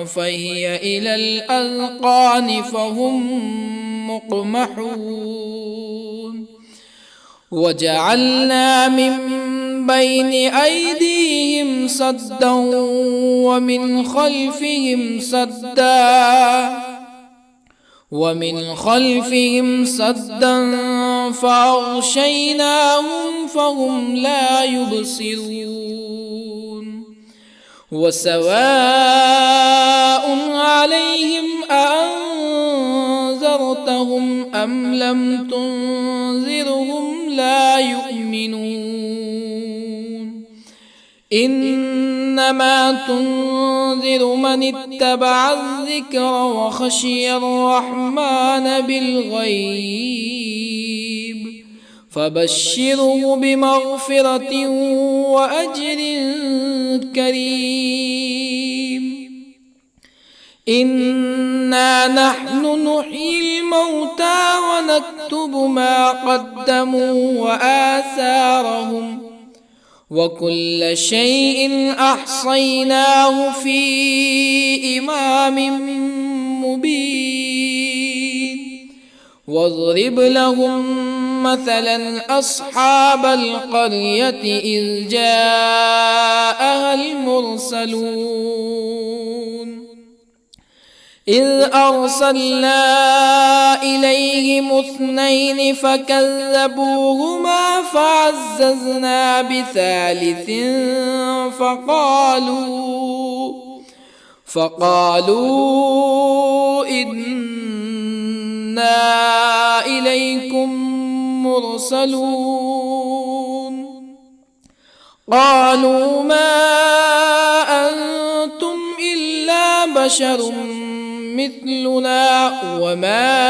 فهي إلى الأذقان فهم مقمحون وجعلنا من بين أيديهم سدا ومن خلفهم سدا فأغشيناهم فهم لا يبصرون وسواء عليهم أأنذرتهم أم لم تنذرهم لا يؤمنون إنما تنذر من اتبع الذكر وخشي الرحمن بالغيب فبشره بمغفرة وأجر كريم إنا نحن نحيي الموتى ونكتب ما قدموا وآثارهم وكل شيء أحصيناه في إمام مبين واضرب لهم مثلا أصحاب القرية إذ جاءها المرسلون إذ أرسلنا إليهم اثنين فكذبوهما فعززنا بثالث فقالوا إنا إليكم مرسلون قالوا ما أنتم إلا بشر مثلنا وما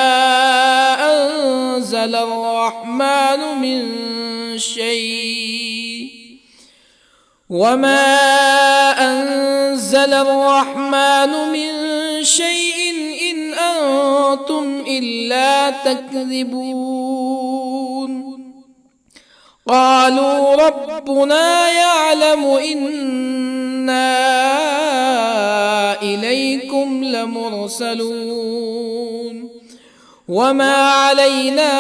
أنزل الرحمن من شيء إن أنتم إلا تكذبون قالوا ربنا يعلم إنا إليكم لمرسلون وما علينا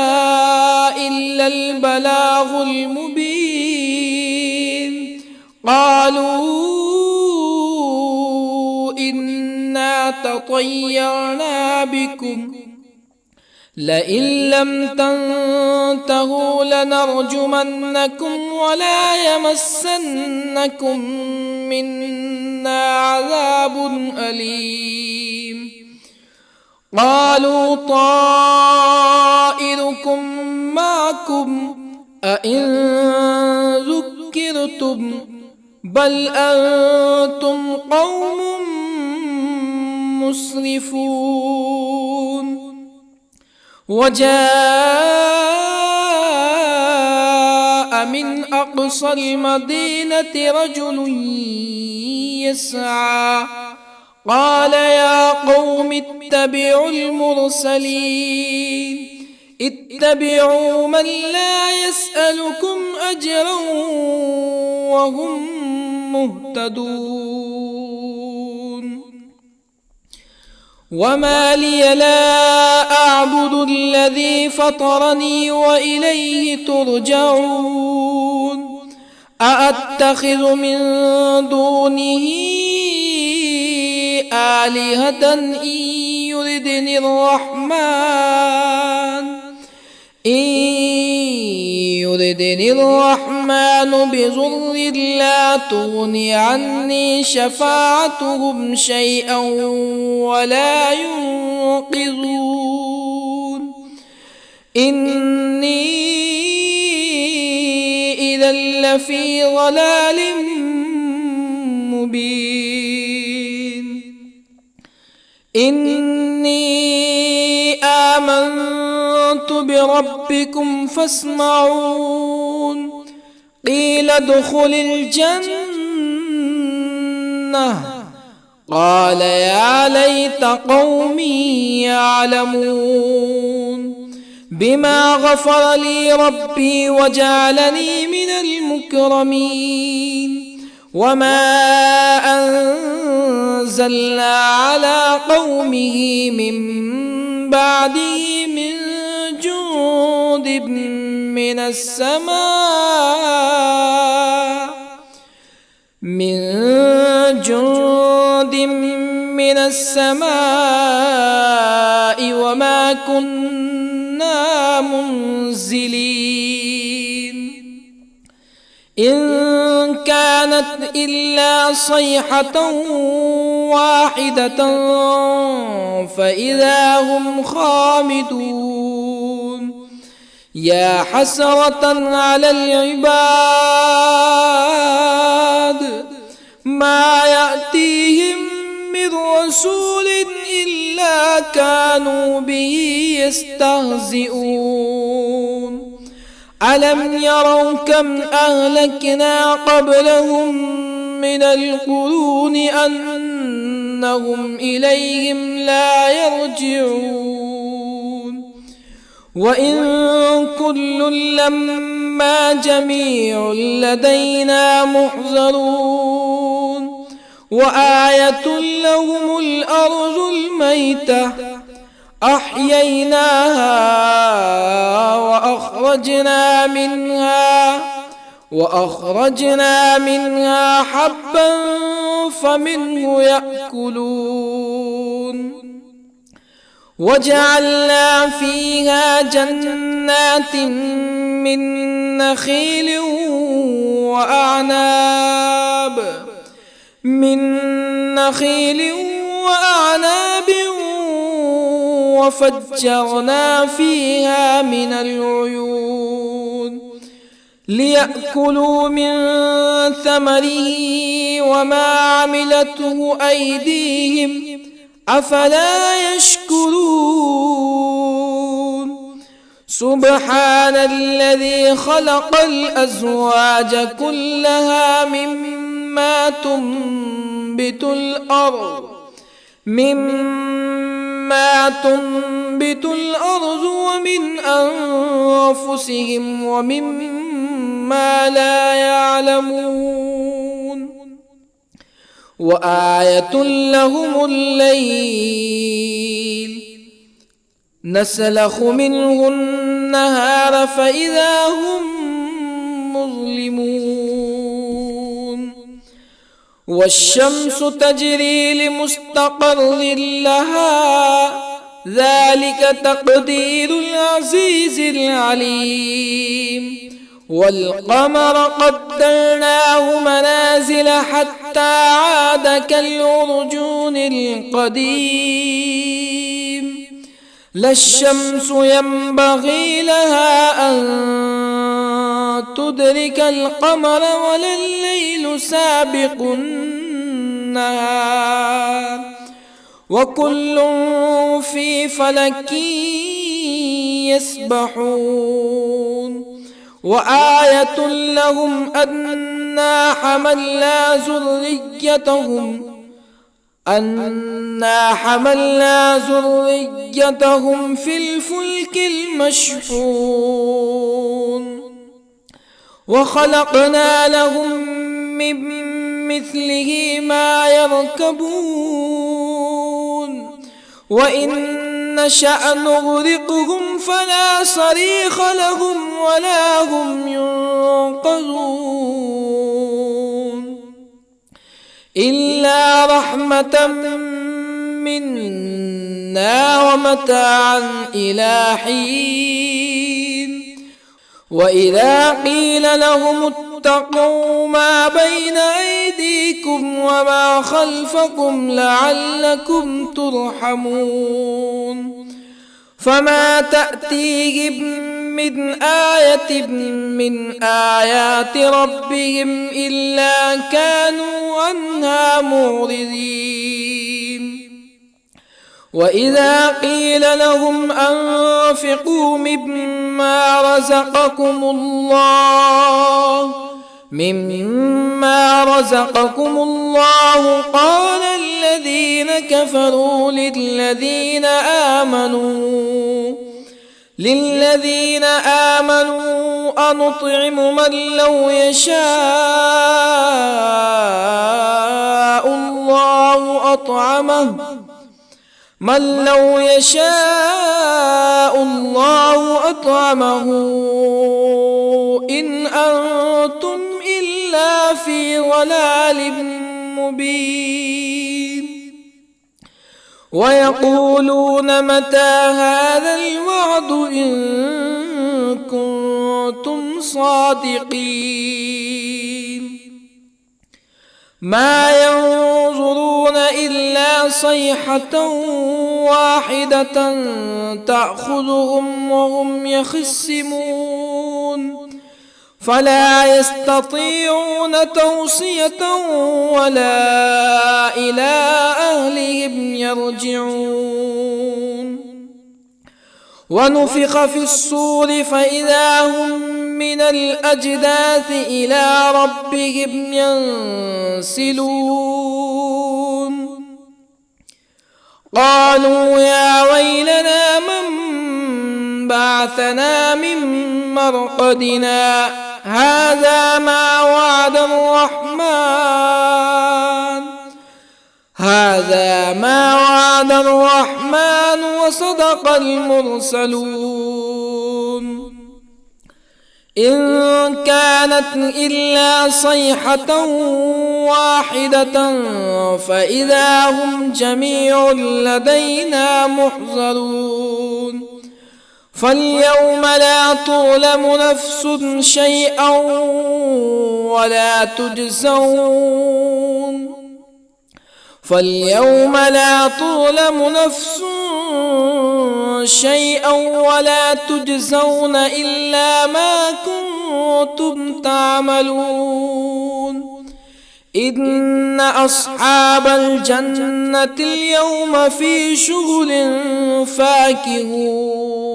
إلا البلاغ المبين قالوا إنا تطيرنا بكم لئن لم تنتهوا لنرجمنكم ولا يمسنكم منا عذاب أليم قالوا طائركم أئن ذكرتم بل أنتم قوم مسرفون. وجاء من أقصى المدينة رجل يسعى قال يا قوم اتبعوا المرسلين اتبعوا من لا يسألكم أجرا وهم مهتدون. وما لي لا أعبد الذي فطرني وإليه ترجعون. أأتخذ من دونه آلهة إن يردني الرحمن بضر لا تغني عني شفاعتهم شيئا ولا ينقذون. إني إذا لفي ضلال مبين. إني آمنت بربكم فاسمعون. قيل ادخل الجنة قال يا ليت قومي يعلمون. بما غفر لي ربي وجعلني من المكرمين. وما أنزلنا على قومه من بعده من جند من السماء وما كنا منزلين. إن كانت إلا صيحة واحدة فإذا هم خامدون. يا حسرة على العباد ما يأتيهم من رسول إلا كانوا به يستهزئون. ألم يروا كم أهلكنا قبلهم من القرون أنهم إليهم لا يرجعون. وإن كل لما جميع لدينا محضرون. وآية لهم الأرض الميتة أحييناها وأخرجنا منها حبا فمنه يأكلون. وجعلنا فيها جنات من نخيل وأعناب وفجرنا فيها من العيون ليأكلوا من ثمره وما عملته أيديهم أفلا يشكرون. سبحان الذي خلق الأزواج كلها مما تنبت الأرض ومن أنفسهم ومما لا يعلمون. وآية لهم الليل نسلخ منه النهار فإذا هم مظلمون. والشمس تجري لمستقر لها ذلك تقدير العزيز العليم. والقمر قدرناه منازل حتى عاد كالعرجون القديم. لا الشمس ينبغي لها أن تدرك القمر ولا الليل سابق النهار وكل في فلك يسبحون وآية لهم أنا حملنا ذريتهم في الفلك المشحون وخلقنا لهم من مثله ما يركبون وإن نشأ نغرقهم فلا صريخ لهم ولا هم ينقذون إلا رحمة منا ومتاعا إلى حين وإذا قيل لهم اتقوا ما بين أيديكم وما خلفكم لعلكم ترحمون فما تأتيهم من آية من آيات ربهم إلا كانوا عنها معرضين وإذا قيل لهم أنفقوا مما رزقكم الله قال الذين كفروا للذين آمنوا أنطعم من لو يشاء الله أطعمه إن أنتم إلا في ضلال مبين ويقولون متى هذا الوعد إن كنتم صادقين ما ينظرون إلا صيحة واحدة تأخذهم وهم يخصمون فلا يستطيعون توصية ولا إلى أهلهم يرجعون ونفخ في الصور فإذا هم من الأجداث إلى ربهم ينسلون قالوا يا ويلنا من بعثنا من مرقدنا هذا ما وعد الرحمن وصدق المرسلون إن كانت إلا صيحة واحدة فإذا هم جميع لدينا محضرون فاليوم لا تظلم نفس شيئا ولا تجزون إلا ما كنتم تعملون إن أصحاب الجنة اليوم في شغل فاكهون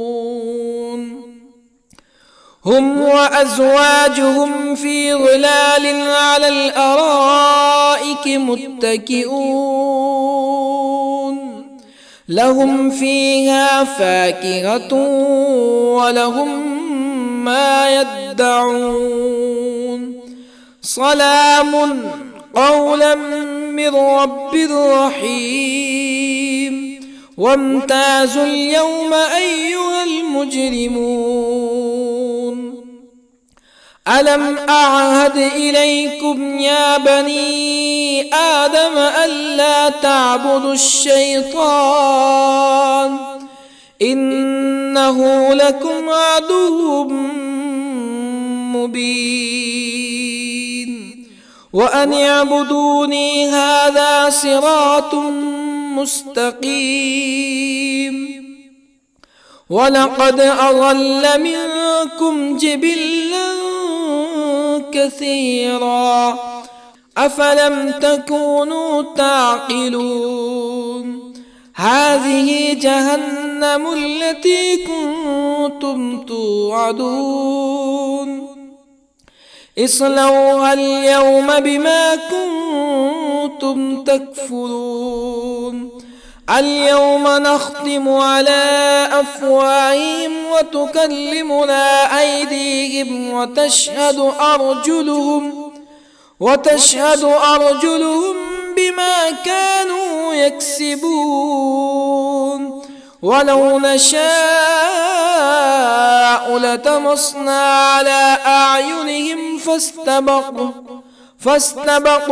هم وأزواجهم في ظلال على الأرائك متكئون لهم فيها فاكهة ولهم ما يدعون سلام قولا من رب رحيم وامتازوا اليوم أيها المجرمون ألم أعهد إليكم يا بني آدم ألا تعبدوا الشيطان إنه لكم عدو مبين وأن اعبدوني هذا صراط مستقيم ولقد أضل منكم جبلا كثيرا أفلم تكونوا تعقلون هذه جهنم التي كنتم توعدون اصلوها اليوم بما كنتم تكفرون اليوم نختم على أفواههم وتكلمنا أيديهم وتشهد أرجلهم بما كانوا يكسبون ولو نشاء لطمسنا على أعينهم فاستبقوا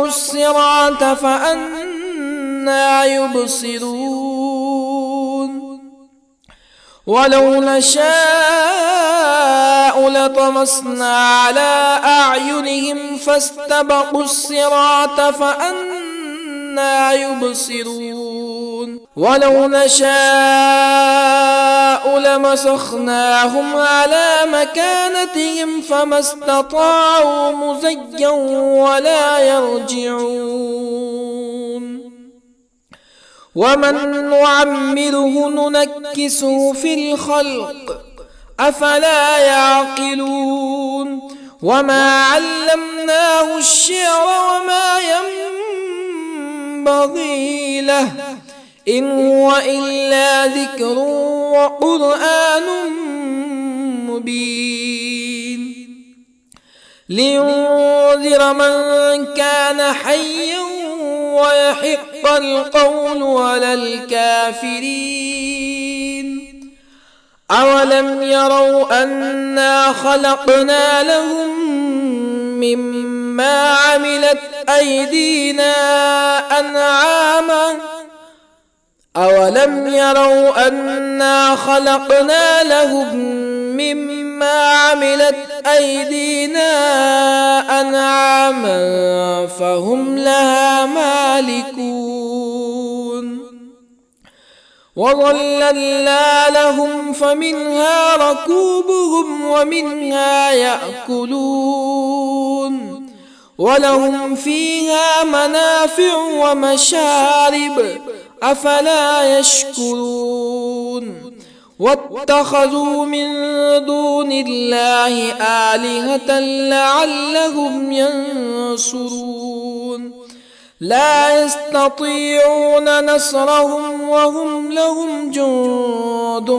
الصراط فأنى يبصرون ولو نشاء لطمسنا على أعينهم فاستبقوا الصراط فأنى يبصرون ولو نشاء لمسخناهم على مكانتهم فما استطاعوا مزيا ولا يرجعون ومن نعمره ننكسه في الخلق أفلا يعقلون وما علمناه الشعر وما ينبغي له إن هو إلا ذكر وقرآن مبين لينذر من كان حيا ويحق القول على الكافرين أولم يروا أنا خلقنا لهم مما عملت أيدينا أنعاما أولم يروا أنا خلقنا لهم مما عملت أيدينا أنعاما فهم لها مالكون وظللنا لهم فمنها ركوبهم ومنها يأكلون ولهم فيها منافع ومشارب أفلا يشكرون واتخذوا من دون الله آلهة لعلهم ينصرون لا يستطيعون نصرهم وهم لهم جند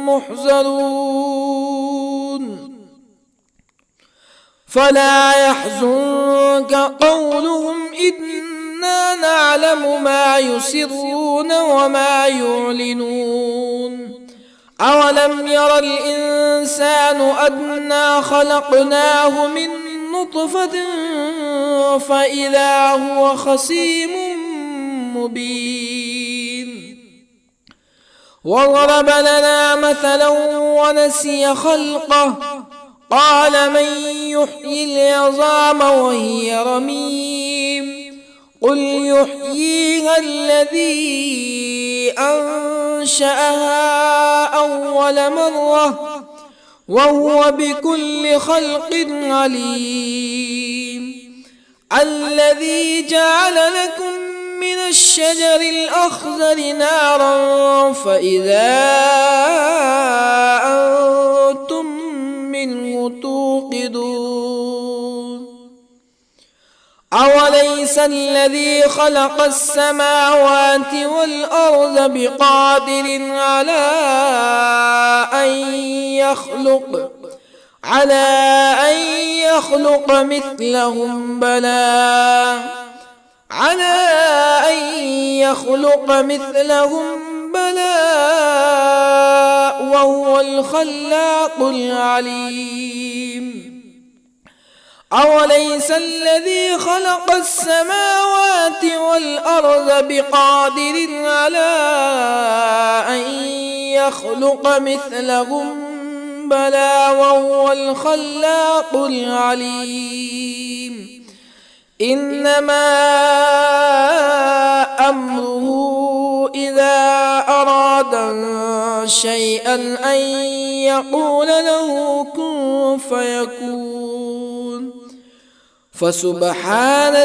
محضرون فلا يحزنك قولهم إنا نعلم ما يسرون وما يعلنون أولم ير الإنسان أنا خلقناه من نطفة فإذا هو خصيم مبين وضرب لنا مثلا ونسي خلقه قال من يحيي العظام وهي رميم قل يحييها الذي أنشأها أول مرة وهو بكل خلق عليم الذي جعل لكم من الشجر الأخضر نارا فإذا أنتم منه توقدون أوليس الذي خلق السماوات والأرض بقادر على أن يخلق مثلهم بلى وهو الخلاق العليم أوليس الذي خلق السماوات والأرض بقادر على أن يخلق مثلهم بلى وهو الخلاق العليم إنما أمره إذا أراد شيئا أن يقول له كن فيكون فسبحان